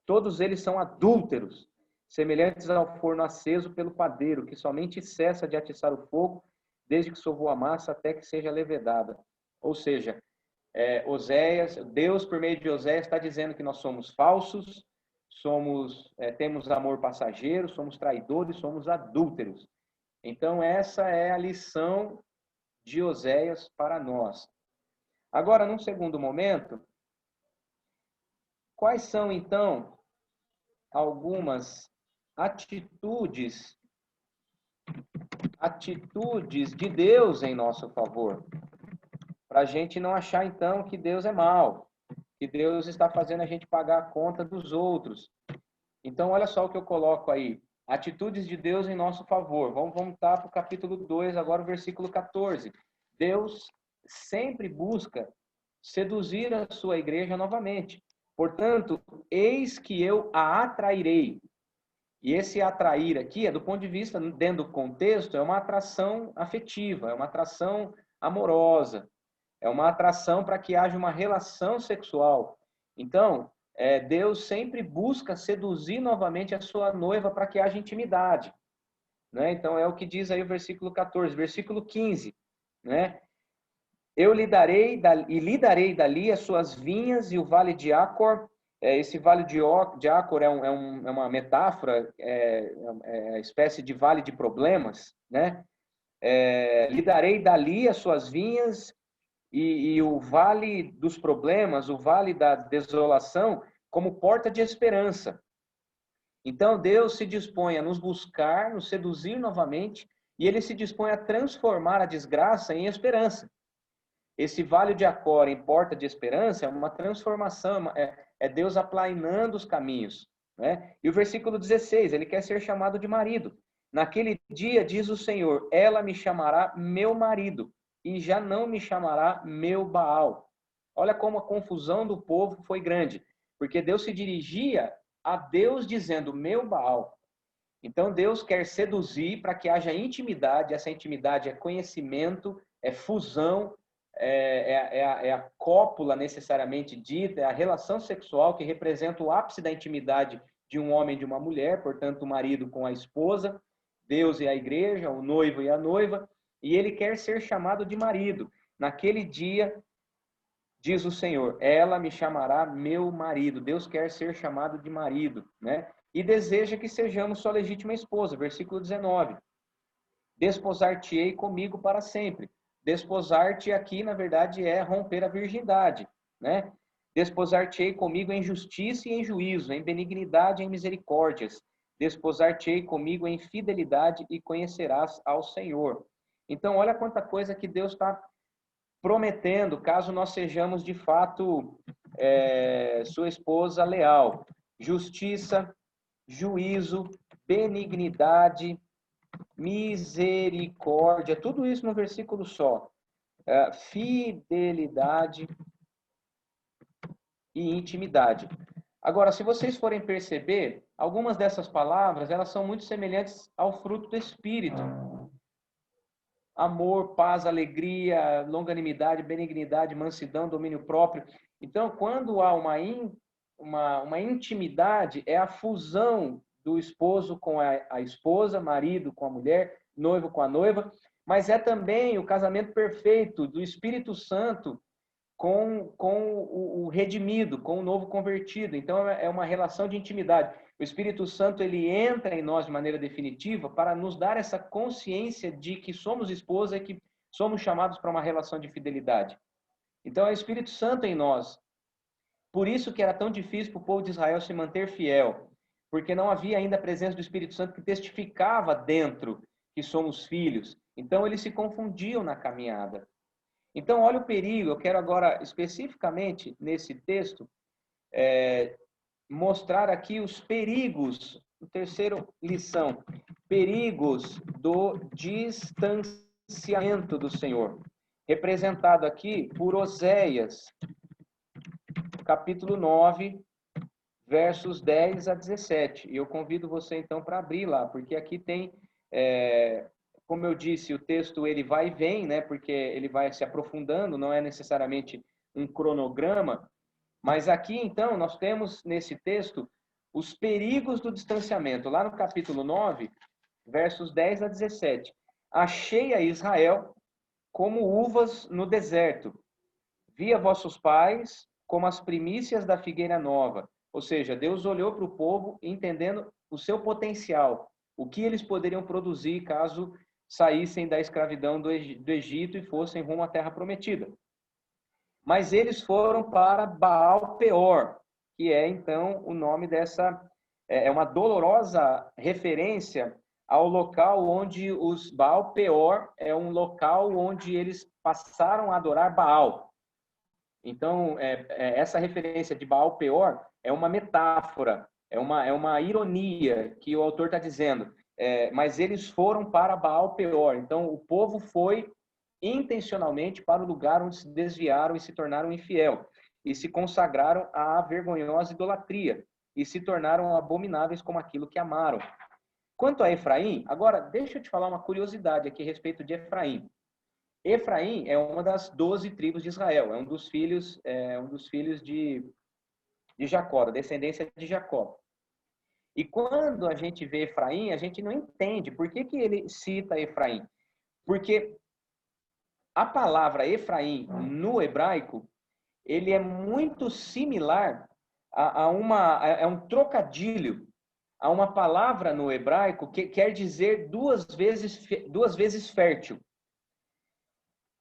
Todos eles são adúlteros, semelhantes ao forno aceso pelo padeiro, que somente cessa de atiçar o fogo, desde que sovou a massa até que seja levedada. Ou seja, Oséias, Deus, por meio de Oséias, está dizendo que nós somos falsos, temos amor passageiro, somos traidores, somos adúlteros. Então, essa é a lição de Oséias para nós. Agora, num segundo momento, quais são, então, algumas atitudes de Deus em nosso favor? Para a gente não achar, então, que Deus é mau, que Deus está fazendo a gente pagar a conta dos outros. Então, olha só o que eu coloco aí. Atitudes de Deus em nosso favor. Vamos voltar para o capítulo 2, agora o versículo 14. Deus sempre busca seduzir a sua igreja novamente. Portanto, eis que eu a atrairei. E esse atrair aqui, do ponto de vista, dentro do contexto, é uma atração afetiva, é uma atração amorosa, é uma atração para que haja uma relação sexual. Então, Deus sempre busca seduzir novamente a sua noiva para que haja intimidade. Né? Então, é o que diz aí o versículo 14. Versículo 15. Né? Eu lhe darei dali as suas vinhas e o vale de Acor. Esse vale de Acor é uma metáfora, uma espécie de vale de problemas. Né? Lhe darei dali as suas vinhas e o vale dos problemas, o vale da desolação, como porta de esperança. Então, Deus se dispõe a nos buscar, nos seduzir novamente, e Ele se dispõe a transformar a desgraça em esperança. Esse vale de Acor em porta de esperança é uma transformação, é Deus aplainando os caminhos. Né? E o versículo 16, ele quer ser chamado de marido. Naquele dia, diz o Senhor, ela me chamará meu marido, e já não me chamará meu Baal. Olha como a confusão do povo foi grande, porque Deus se dirigia a Deus dizendo meu Baal. Então Deus quer seduzir para que haja intimidade, essa intimidade é conhecimento, é fusão, é a cópula necessariamente dita, é a relação sexual que representa o ápice da intimidade de um homem e de uma mulher, portanto o marido com a esposa, Deus e a igreja, o noivo e a noiva, e ele quer ser chamado de marido. Naquele dia, diz o Senhor, ela me chamará meu marido. Deus quer ser chamado de marido, né? E deseja que sejamos sua legítima esposa. Versículo 19. Desposar-te-ei comigo para sempre. Desposar-te aqui, na verdade, é romper a virgindade, né? Desposar-te-ei comigo em justiça e em juízo, em benignidade e em misericórdias. Desposar-te-ei comigo em fidelidade e conhecerás ao Senhor. Então, olha quanta coisa que Deus está prometendo, caso nós sejamos de fato sua esposa leal. Justiça, juízo, benignidade, misericórdia, tudo isso no versículo só. Fidelidade e intimidade. Agora, se vocês forem perceber, algumas dessas palavras, elas são muito semelhantes ao fruto do Espírito. Amor, paz, alegria, longanimidade, benignidade, mansidão, domínio próprio. Então, quando há uma intimidade, é a fusão do esposo com a esposa, marido com a mulher, noivo com a noiva, mas é também o casamento perfeito do Espírito Santo com o redimido, com o novo convertido. Então, é uma relação de intimidade. O Espírito Santo, ele entra em nós de maneira definitiva para nos dar essa consciência de que somos esposa e que somos chamados para uma relação de fidelidade. Então, é o Espírito Santo em nós. Por isso que era tão difícil para o povo de Israel se manter fiel, porque não havia ainda a presença do Espírito Santo que testificava dentro que somos filhos. Então, eles se confundiam na caminhada. Então, olha o perigo. Eu quero agora, especificamente nesse texto, mostrar aqui os perigos, a terceira lição, perigos do distanciamento do Senhor, representado aqui por Oséias, capítulo 9, versos 10 a 17. E eu convido você, então, para abrir lá, porque aqui tem... como eu disse, o texto ele vai e vem, né? Porque ele vai se aprofundando, não é necessariamente um cronograma, mas aqui então nós temos nesse texto os perigos do distanciamento. Lá no capítulo 9, versos 10 a 17. Achei a Israel como uvas no deserto. Vi a vossos pais como as primícias da figueira nova. Ou seja, Deus olhou para o povo entendendo o seu potencial, o que eles poderiam produzir caso saíssem da escravidão do Egito e fossem rumo à terra prometida. Mas eles foram para Baal Peor, que é então o nome dessa... É uma dolorosa referência ao local onde os... Baal Peor é um local onde eles passaram a adorar Baal. Então, essa referência de Baal Peor é uma metáfora, é uma ironia que o autor está dizendo. Mas eles foram para Baal Peor. Então, o povo foi intencionalmente para o lugar onde se desviaram e se tornaram infiel, e se consagraram à vergonhosa idolatria, e se tornaram abomináveis como aquilo que amaram. Quanto a Efraim, agora, deixa eu te falar uma curiosidade aqui a respeito de Efraim. Efraim é uma das 12 tribos de Israel, é um dos filhos de Jacó, da descendência de Jacó. E quando a gente vê Efraim, a gente não entende por que ele cita Efraim. Porque a palavra Efraim no hebraico, ele é muito similar a um trocadilho, a uma palavra no hebraico que quer dizer duas vezes fértil.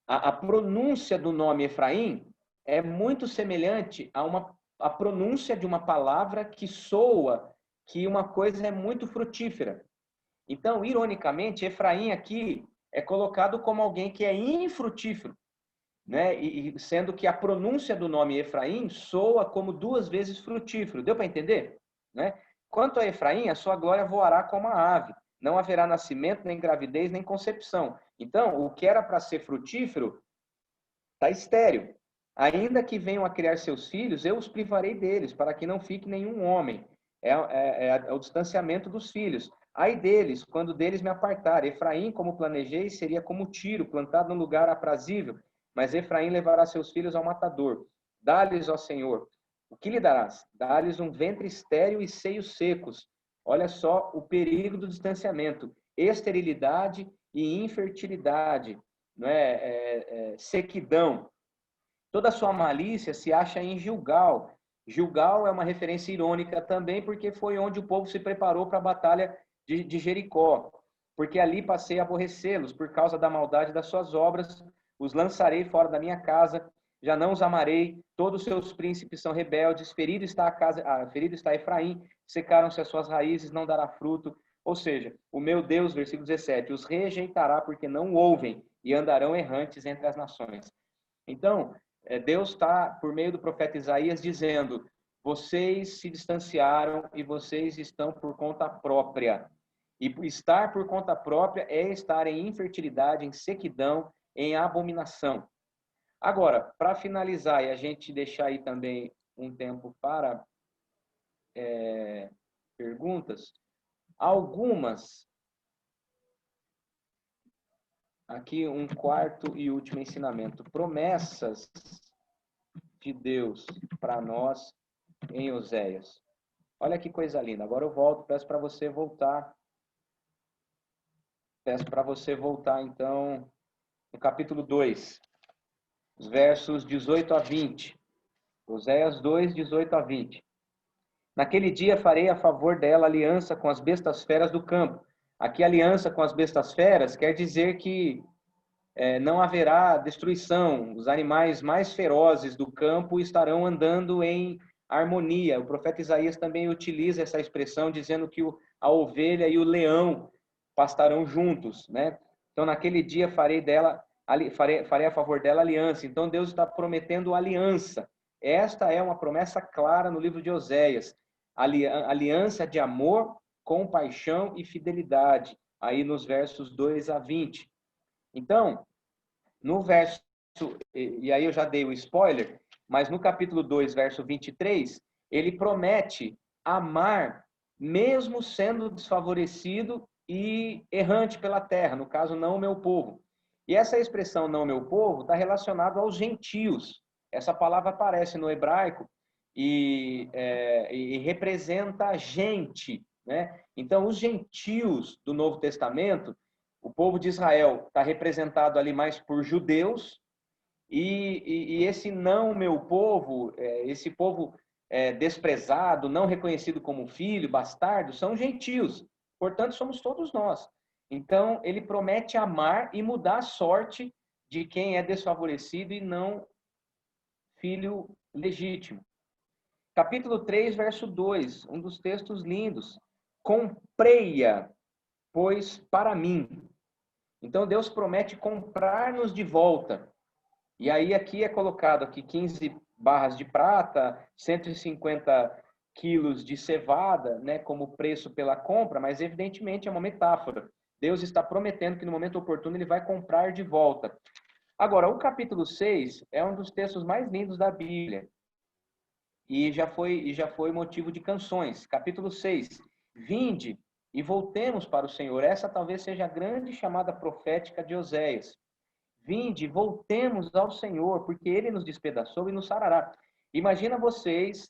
A pronúncia do nome Efraim é muito semelhante a pronúncia de uma palavra que soa que uma coisa é muito frutífera. Então, ironicamente, Efraim aqui é colocado como alguém que é infrutífero, né? E sendo que a pronúncia do nome Efraim soa como duas vezes frutífero. Deu para entender? Né? Quanto a Efraim, a sua glória voará como a ave. Não haverá nascimento, nem gravidez, nem concepção. Então, o que era para ser frutífero está estéril. Ainda que venham a criar seus filhos, eu os privarei deles, para que não fique nenhum homem. É o distanciamento dos filhos. Ai deles, quando deles me apartar. Efraim, como planejei, seria como tiro, plantado num lugar aprazível. Mas Efraim levará seus filhos ao matador. Dá-lhes, ó Senhor, o que lhe darás? Dá-lhes um ventre estéril e seios secos. Olha só o perigo do distanciamento. Esterilidade e infertilidade, não é? Sequidão. Toda a sua malícia se acha em Gilgal. Gilgal é uma referência irônica também, porque foi onde o povo se preparou para a batalha de Jericó. Porque ali passei a aborrecê-los, por causa da maldade das suas obras, os lançarei fora da minha casa, já não os amarei, todos os seus príncipes são rebeldes, ferido está Efraim, secaram-se as suas raízes, não dará fruto. Ou seja, o meu Deus, versículo 17, os rejeitará porque não ouvem e andarão errantes entre as nações. Então, Deus está, por meio do profeta Isaías, dizendo: vocês se distanciaram e vocês estão por conta própria. E estar por conta própria é estar em infertilidade, em sequidão, em abominação. Agora, para finalizar e a gente deixar aí também um tempo para perguntas. Algumas, aqui um quarto e último ensinamento, promessas de Deus para nós em Oséias. Olha que coisa linda. Agora eu volto, peço para você voltar. Peço para você voltar, então, no capítulo 2, os versos 18 a 20. Oséias 2, 18 a 20. Naquele dia farei a favor dela aliança com as bestas feras do campo. Aqui, aliança com as bestas feras quer dizer que não haverá destruição. Os animais mais ferozes do campo estarão andando em harmonia. O profeta Isaías também utiliza essa expressão, dizendo que a ovelha e o leão pastarão juntos, né? Então, naquele dia farei a favor dela aliança. Então, Deus está prometendo aliança. Esta é uma promessa clara no livro de Oséias. Aliança de amor, compaixão e fidelidade, aí nos versos 2 a 20. Então, no verso, e aí eu já dei o spoiler, mas no capítulo 2, verso 23, ele promete amar mesmo sendo desfavorecido e errante pela terra, no caso, não o meu povo. E essa expressão, não o meu povo, está relacionada aos gentios. Essa palavra aparece no hebraico e representa gente, né? Então, os gentios do Novo Testamento, o povo de Israel está representado ali mais por judeus, e esse não meu povo, esse povo desprezado, não reconhecido como filho, bastardo, são gentios. Portanto, somos todos nós. Então, ele promete amar e mudar a sorte de quem é desfavorecido e não filho legítimo. Capítulo 3, verso 2, um dos textos lindos. Comprei-a, pois para mim. Então, Deus promete comprar-nos de volta. E aí, aqui é colocado aqui 15 barras de prata, 150 quilos de cevada, né, como preço pela compra, mas evidentemente é uma metáfora. Deus está prometendo que no momento oportuno ele vai comprar de volta. Agora, o capítulo 6 é um dos textos mais lindos da Bíblia. E já foi motivo de canções. Capítulo 6. Vinde e voltemos para o Senhor. Essa talvez seja a grande chamada profética de Oséias. Vinde, voltemos ao Senhor, porque Ele nos despedaçou e nos sarará. Imagina vocês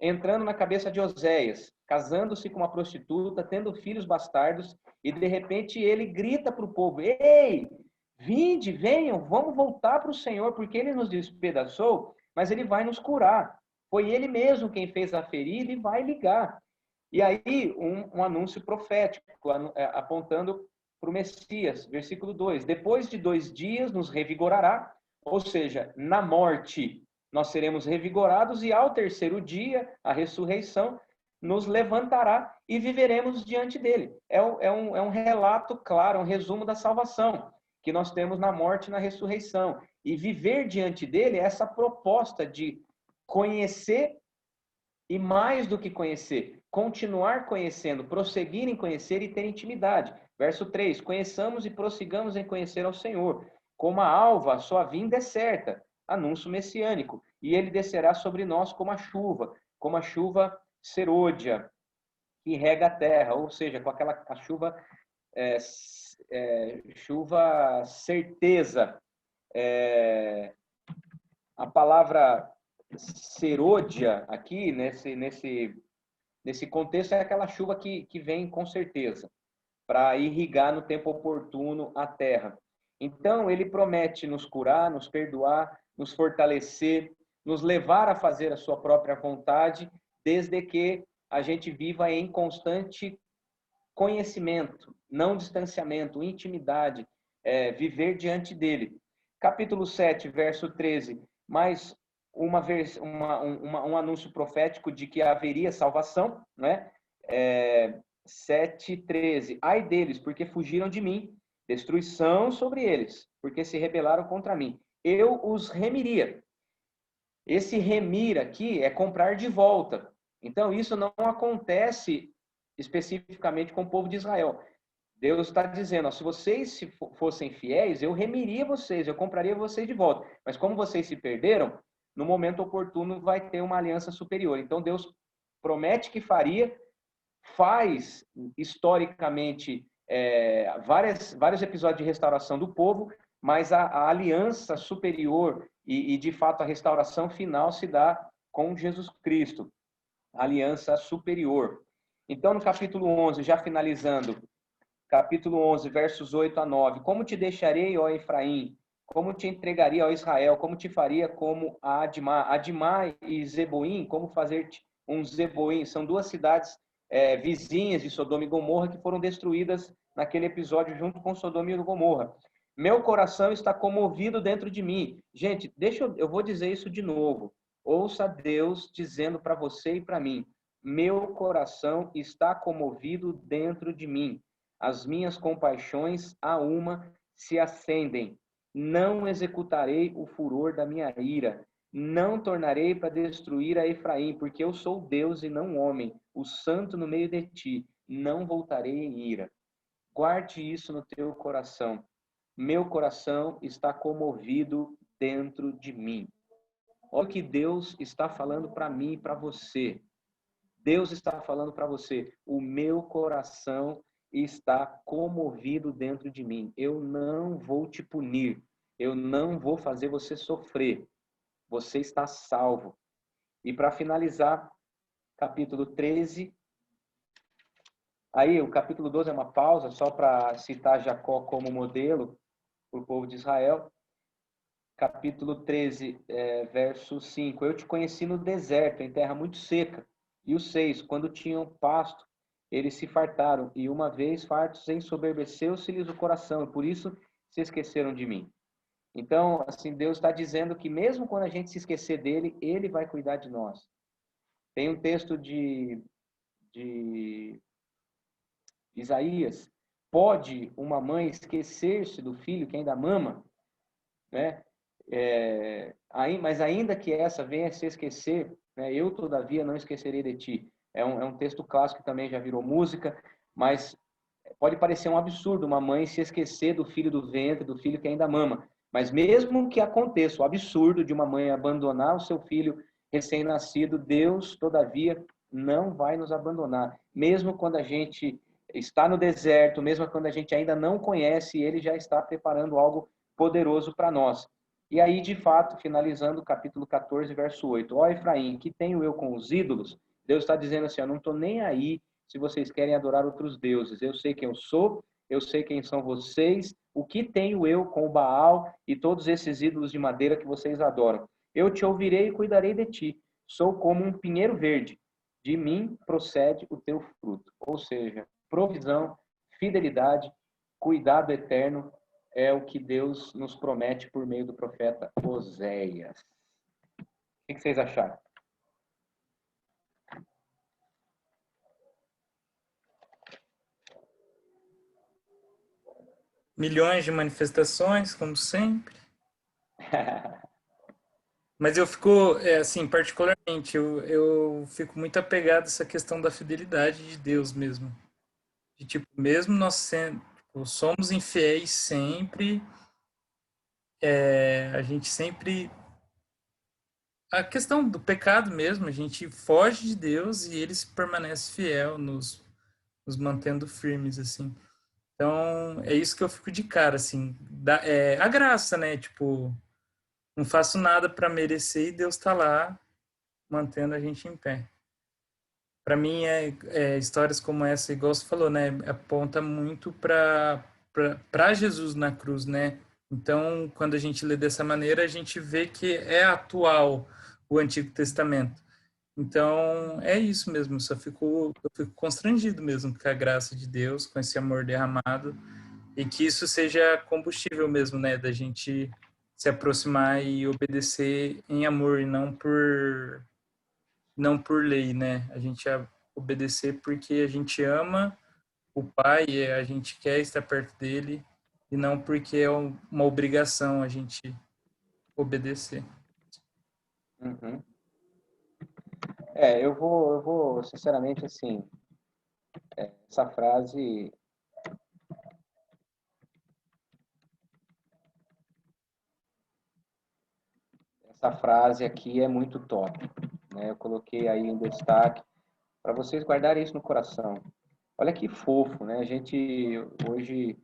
entrando na cabeça de Oséias, casando-se com uma prostituta, tendo filhos bastardos, e de repente ele grita para o povo: ei, vinde, venham, vamos voltar para o Senhor, porque Ele nos despedaçou, mas Ele vai nos curar. Foi Ele mesmo quem fez a ferida e vai ligar. E aí, um anúncio profético, apontando para o Messias, versículo 2. Depois de 2 dias nos revigorará, ou seja, na morte nós seremos revigorados, e ao terceiro dia, a ressurreição, nos levantará e viveremos diante dele. É um relato claro, um resumo da salvação que nós temos na morte e na ressurreição. E viver diante dele é essa proposta de conhecer e, mais do que conhecer, continuar conhecendo, prosseguir em conhecer e ter intimidade. Verso 3, conheçamos e prossigamos em conhecer ao Senhor. Como a alva, a sua vinda é certa, anúncio messiânico, e ele descerá sobre nós como a chuva serôdia, que rega a terra, ou seja, com aquela a chuva, chuva certeza. A palavra serôdia aqui, nesse contexto, é aquela chuva que vem com certeza, para irrigar no tempo oportuno a terra. Então, ele promete nos curar, nos perdoar, nos fortalecer, nos levar a fazer a sua própria vontade, desde que a gente viva em constante conhecimento, não distanciamento, intimidade, viver diante dele. Capítulo 7, verso 13, mais um anúncio profético de que haveria salvação, né? 7:13. Ai deles, porque fugiram de mim, destruição sobre eles, porque se rebelaram contra mim. Eu os remiria. Esse remir aqui é comprar de volta. Então, isso não acontece especificamente com o povo de Israel. Deus está dizendo, se vocês fossem fiéis, eu remiria vocês, eu compraria vocês de volta. Mas como vocês se perderam, no momento oportuno vai ter uma aliança superior. Então, Deus promete que faria, faz historicamente vários episódios de restauração do povo, mas a aliança superior e, de fato, a restauração final se dá com Jesus Cristo, a aliança superior. Então, no capítulo 11, já finalizando, capítulo 11, versos 8 a 9, como te deixarei, ó Efraim? Como te entregaria, ó Israel? Como te faria como a Admá? Admá e Zeboim, como fazer-te um Zeboim? São duas cidades vizinhas de Sodoma e Gomorra que foram destruídas naquele episódio junto com Sodoma e Gomorra. Meu coração está comovido dentro de mim. Gente, eu vou dizer isso de novo. Ouça Deus dizendo para você e para mim: meu coração está comovido dentro de mim. As minhas compaixões a uma se acendem. Não executarei o furor da minha ira. Não tornarei para destruir a Efraim, porque eu sou Deus e não homem, o santo no meio de ti. Não voltarei em ira. Guarde isso no teu coração. Meu coração está comovido dentro de mim. Olha o que Deus está falando para mim e para você. Deus está falando para você: o meu coração está comovido dentro de mim. Eu não vou te punir. Eu não vou fazer você sofrer. Você está salvo. E para finalizar, capítulo 13. Aí, o capítulo 12 é uma pausa, só para citar Jacó como modelo para o povo de Israel. Capítulo 13, verso 5. Eu te conheci no deserto, em terra muito seca. E o 6. Quando tinham pasto, eles se fartaram. E uma vez fartos, ensoberbeceu-se-lhes o coração. E por isso se esqueceram de mim. Então, assim, Deus está dizendo que mesmo quando a gente se esquecer dele, ele vai cuidar de nós. Tem um texto de Isaías: pode uma mãe esquecer-se do filho que ainda mama, né? Mas ainda que essa venha a se esquecer, né, eu todavia não esquecerei de ti. É um texto clássico que também já virou música, mas pode parecer um absurdo uma mãe se esquecer do filho do ventre, do filho que ainda mama. Mas mesmo que aconteça o absurdo de uma mãe abandonar o seu filho recém-nascido, Deus, todavia, não vai nos abandonar. Mesmo quando a gente está no deserto, mesmo quando a gente ainda não conhece, Ele já está preparando algo poderoso para nós. E aí, de fato, finalizando o capítulo 14, verso 8. Ó Efraim, que tenho eu com os ídolos? Deus está dizendo assim: eu não estou nem aí se vocês querem adorar outros deuses. Eu sei quem eu sou, eu sei quem são vocês, o que tenho eu com o Baal e todos esses ídolos de madeira que vocês adoram. Eu te ouvirei e cuidarei de ti. Sou como um pinheiro verde. De mim procede o teu fruto. Ou seja, provisão, fidelidade, cuidado eterno é o que Deus nos promete por meio do profeta Oséias. O que vocês acharam? Milhões de manifestações, como sempre. Mas eu fico, assim, particularmente, eu fico muito apegado a essa questão da fidelidade de Deus mesmo. De, tipo, mesmo nós sendo, tipo, somos infiéis sempre, a gente sempre... A questão do pecado mesmo, a gente foge de Deus e ele permanece fiel, nos mantendo firmes, assim. Então, é isso que eu fico de cara, assim. A graça, né? Tipo, não faço nada para merecer e Deus está lá mantendo a gente em pé. Para mim, histórias como essa, igual você falou, né? Aponta muito para Jesus na cruz, né? Então, quando a gente lê dessa maneira, a gente vê que é atual o Antigo Testamento. Então, é isso mesmo. Eu fico constrangido mesmo com a graça de Deus, com esse amor derramado, e que isso seja combustível mesmo, né? Da gente se aproximar e obedecer em amor e não por lei, né? A gente obedecer porque a gente ama o Pai e a gente quer estar perto dele e não porque é uma obrigação a gente obedecer. Uhum. Eu vou, sinceramente, assim, essa frase, essa frase aqui é muito top, né? Eu coloquei aí em destaque, para vocês guardarem isso no coração. Olha que fofo, né? Hoje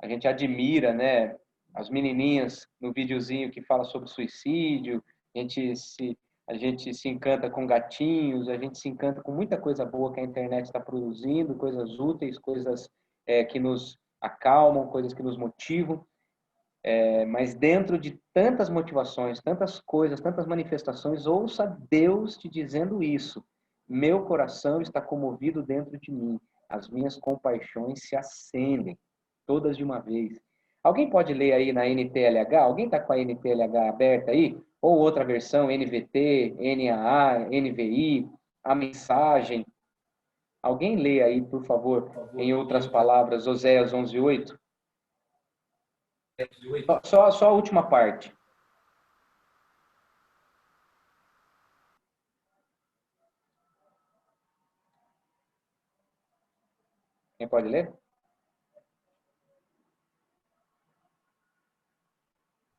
a gente admira, né, as menininhas no videozinho que fala sobre suicídio, a gente se a gente se encanta com gatinhos, a gente se encanta com muita coisa boa que a internet está produzindo, coisas úteis, coisas que nos acalmam, coisas que nos motivam. Mas dentro de tantas motivações, tantas coisas, tantas manifestações, ouça Deus te dizendo isso. Meu coração está comovido dentro de mim. As minhas compaixões se acendem, todas de uma vez. Alguém pode ler aí na NTLH? Alguém está com a NTLH aberta aí? Ou outra versão, NVT, NAA, NVI, a mensagem. Alguém lê aí, por favor, em outras palavras, Oséias 11:8? Só a última parte. Quem pode ler?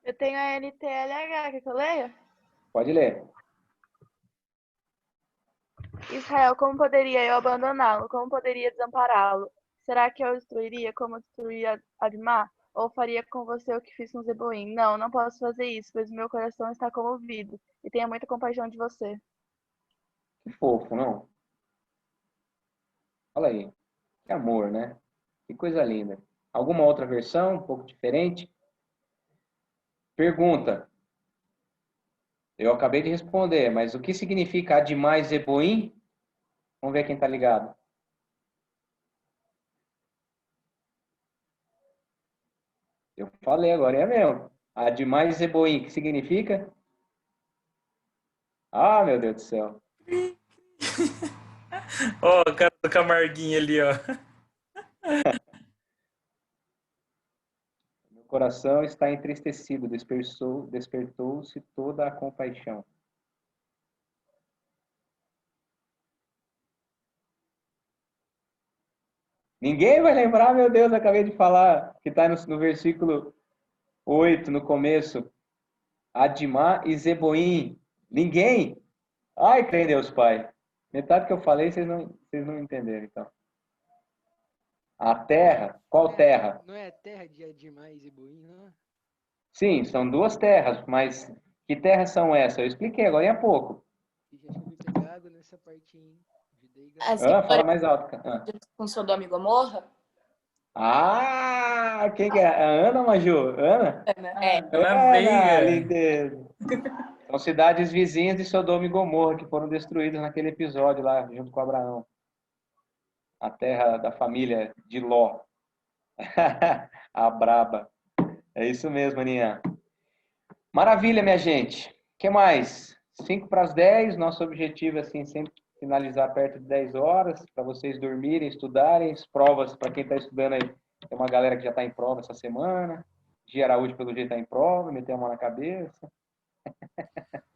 Eu tenho a NTLH, quer que eu leia? Pode ler. Israel, como poderia eu abandoná-lo? Como poderia desampará-lo? Será que eu o destruiria como destruí Admá? Ou faria com você o que fiz com Zeboim? Não, não posso fazer isso, pois o meu coração está comovido e tenho muita compaixão de você. Que fofo, não? Olha aí. Que amor, né? Que coisa linda. Alguma outra versão, um pouco diferente? Pergunta. Eu acabei de responder, mas o que significa Admá e Zeboim? Vamos ver quem está ligado. Eu falei agora, é mesmo. Admá e Zeboim, o que significa? Ah, meu Deus do céu. Ó, o cara do Camarguinho ali, ó. Meu coração está entristecido, despertou-se toda a compaixão. Ninguém vai lembrar, meu Deus, acabei de falar, que está no versículo 8, no começo. Admá e Zeboim. Ninguém? Ai, crê em Deus, Pai. Metade que eu falei, vocês não entenderam, então. A terra? Qual terra? Não é a terra de Admá e Zeboim, não? Sim, são duas terras, mas que terras são essas? Eu expliquei agora há pouco. E já tinha me pegado nessa partinha, hein? Judei e As Gamália. Fala mais alto. Ah, com Sodoma e Gomorra? quem que é? A Ana ou a Maju? Ana? É. Ana Ana, Veiga. lindeza. São cidades vizinhas de Sodoma e Gomorra que foram destruídas naquele episódio lá, junto com Abraão. A terra da família de Ló. A braba. É isso mesmo, Aninha. Maravilha, minha gente. O que mais? 9:55, nosso objetivo é assim, sempre finalizar perto de 10 horas, para vocês dormirem, estudarem, as provas, para quem está estudando aí, tem uma galera que já está em prova essa semana, Gia Araújo, pelo jeito, está em prova, meteu a mão na cabeça.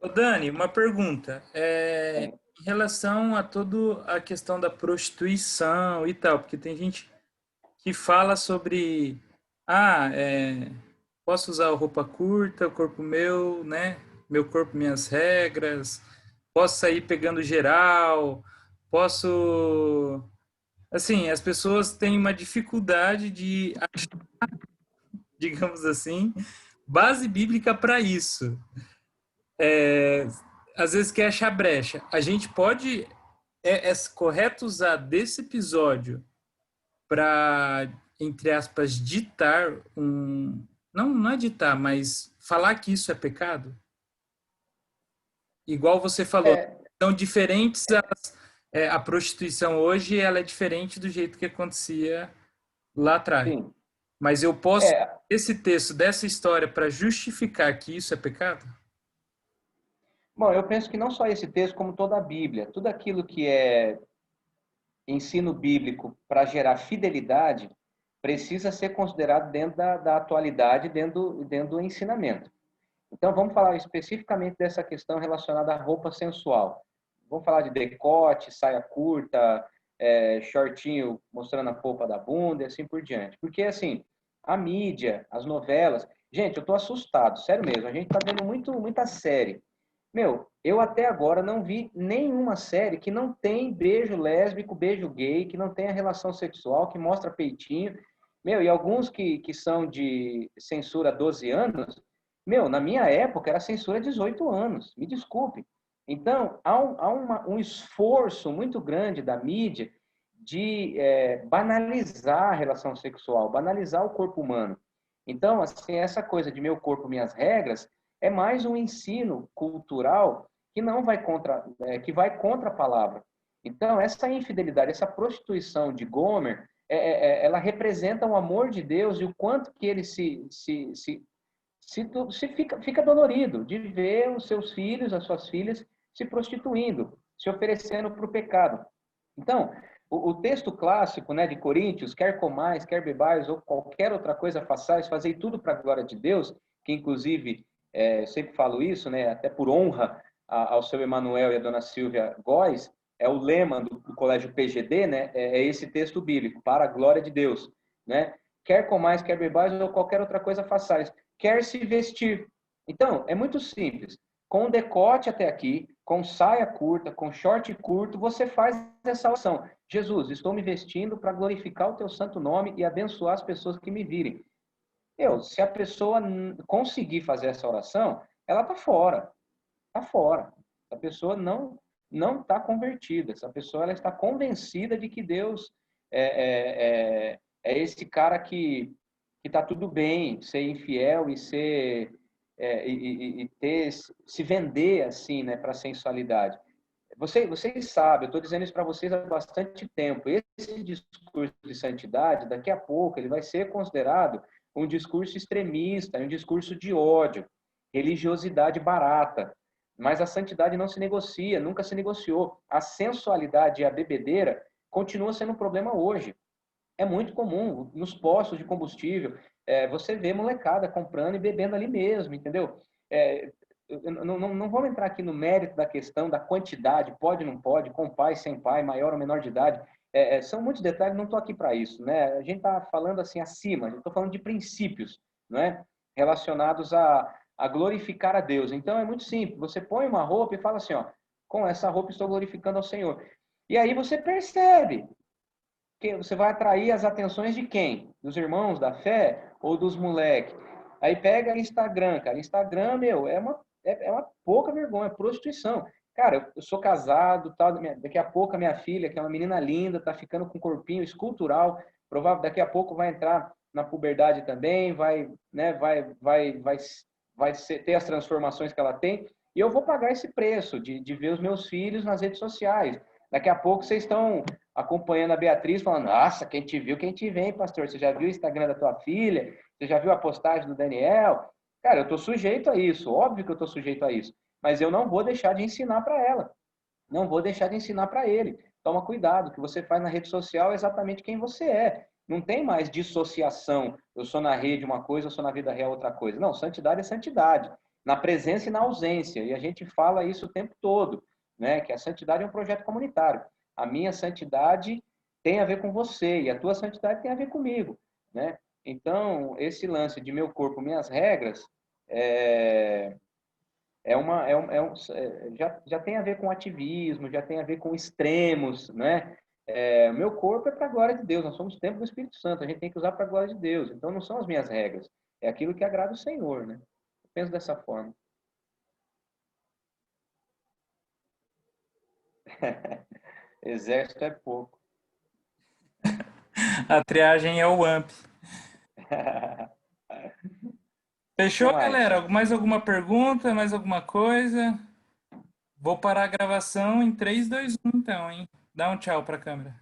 Ô Dani, uma pergunta. Sim. Em relação a toda a questão da prostituição e tal, porque tem gente que fala sobre, posso usar roupa curta, o corpo meu, né? Meu corpo, minhas regras, posso sair pegando geral, posso... Assim, as pessoas têm uma dificuldade de, digamos assim, base bíblica para isso. Às vezes quer achar brecha. A gente pode, é correto usar desse episódio para, entre aspas, ditar um... Não é ditar, mas falar que isso é pecado? Igual você falou, são diferentes a prostituição hoje, ela é diferente do jeito que acontecia lá atrás. Sim. Mas eu posso, esse texto dessa história, para justificar que isso é pecado? Bom, eu penso que não só esse texto, como toda a Bíblia, tudo aquilo que é ensino bíblico para gerar fidelidade, precisa ser considerado dentro da atualidade, dentro do ensinamento. Então, vamos falar especificamente dessa questão relacionada à roupa sensual. Vamos falar de decote, saia curta, shortinho mostrando a polpa da bunda e assim por diante. Porque, assim, a mídia, as novelas... Gente, eu estou assustado, sério mesmo. A gente está vendo muita série Meu, eu até agora não vi nenhuma série que não tem beijo lésbico, beijo gay, que não tenha relação sexual, que mostra peitinho. Meu, e alguns que são de censura 12 anos, meu, na minha época era censura 18 anos, me desculpe. Então, há um esforço muito grande da mídia de banalizar a relação sexual, banalizar o corpo humano. Então, assim, essa coisa de meu corpo, minhas regras, é mais um ensino cultural que não vai contra, que vai contra a palavra. Então, essa infidelidade, essa prostituição de Gomer, ela representa o amor de Deus e o quanto que ele se fica dolorido de ver os seus filhos, as suas filhas se prostituindo, se oferecendo para o pecado. Então, o texto clássico, né, de Coríntios, quer comais, quer bebais ou qualquer outra coisa façais, fazei tudo para a glória de Deus, que inclusive, eu sempre falo isso, né, até por honra ao seu Emanuel e à dona Silvia Góes, é o lema do Colégio PGD, né, é esse texto bíblico, para a glória de Deus, né? Quer comais, quer bebais ou qualquer outra coisa façais, quer se vestir. Então, é muito simples. Com decote até aqui, com saia curta, com short curto, você faz essa oração. Jesus, estou me vestindo para glorificar o teu santo nome e abençoar as pessoas que me virem. Se a pessoa conseguir fazer essa oração, ela está fora. Está fora. A pessoa não está convertida. Essa pessoa ela está convencida de que Deus é esse cara que está tudo bem, ser infiel e ser se vender assim, né, para a sensualidade. Vocês sabem, eu estou dizendo isso para vocês há bastante tempo. Esse discurso de santidade, daqui a pouco, ele vai ser considerado um discurso extremista, um discurso de ódio, religiosidade barata. Mas a santidade não se negocia, nunca se negociou. A sensualidade e a bebedeira continua sendo um problema hoje. É muito comum, nos postos de combustível, você vê molecada comprando e bebendo ali mesmo, entendeu? Não vamos entrar aqui no mérito da questão da quantidade, pode ou não pode, com pai, sem pai, maior ou menor de idade. São muitos detalhes, não estou aqui para isso, né? A gente está falando assim acima, estou falando de princípios, né? Relacionados a glorificar a Deus. Então é muito simples, você põe uma roupa e fala assim, ó, com essa roupa estou glorificando ao Senhor. E aí você percebe que você vai atrair as atenções de quem? Dos irmãos da fé ou dos moleques? Aí pega Instagram, cara. Instagram, meu, é uma pouca vergonha, é prostituição. Cara, eu sou casado, tal, daqui a pouco a minha filha, que é uma menina linda, tá ficando com um corpinho escultural, provável daqui a pouco vai entrar na puberdade também, vai ter as transformações que ela tem, e eu vou pagar esse preço de ver os meus filhos nas redes sociais. Daqui a pouco vocês estão acompanhando a Beatriz, falando, nossa, quem te viu, quem te vê, hein, pastor? Você já viu o Instagram da tua filha? Você já viu a postagem do Daniel? Cara, eu estou sujeito a isso, óbvio que eu estou sujeito a isso, mas eu não vou deixar de ensinar para ela, não vou deixar de ensinar para ele. Toma cuidado, o que você faz na rede social é exatamente quem você é. Não tem mais dissociação, eu sou na rede uma coisa, eu sou na vida real outra coisa. Não, santidade é santidade, na presença e na ausência, e a gente fala isso o tempo todo, né? Que a santidade é um projeto comunitário. A minha santidade tem a ver com você e a tua santidade tem a ver comigo, né? Então, esse lance de meu corpo, minhas regras, já tem a ver com ativismo, já tem a ver com extremos, né? Meu corpo é para a glória de Deus, nós somos templo do Espírito Santo, a gente tem que usar para a glória de Deus. Então, não são as minhas regras, é aquilo que agrada o Senhor, né? Eu penso dessa forma. Exército é pouco. A triagem é o AMP. Fechou, galera? Mais alguma pergunta? Mais alguma coisa? Vou parar a gravação em 3, 2, 1, então, hein? Dá um tchau para a câmera.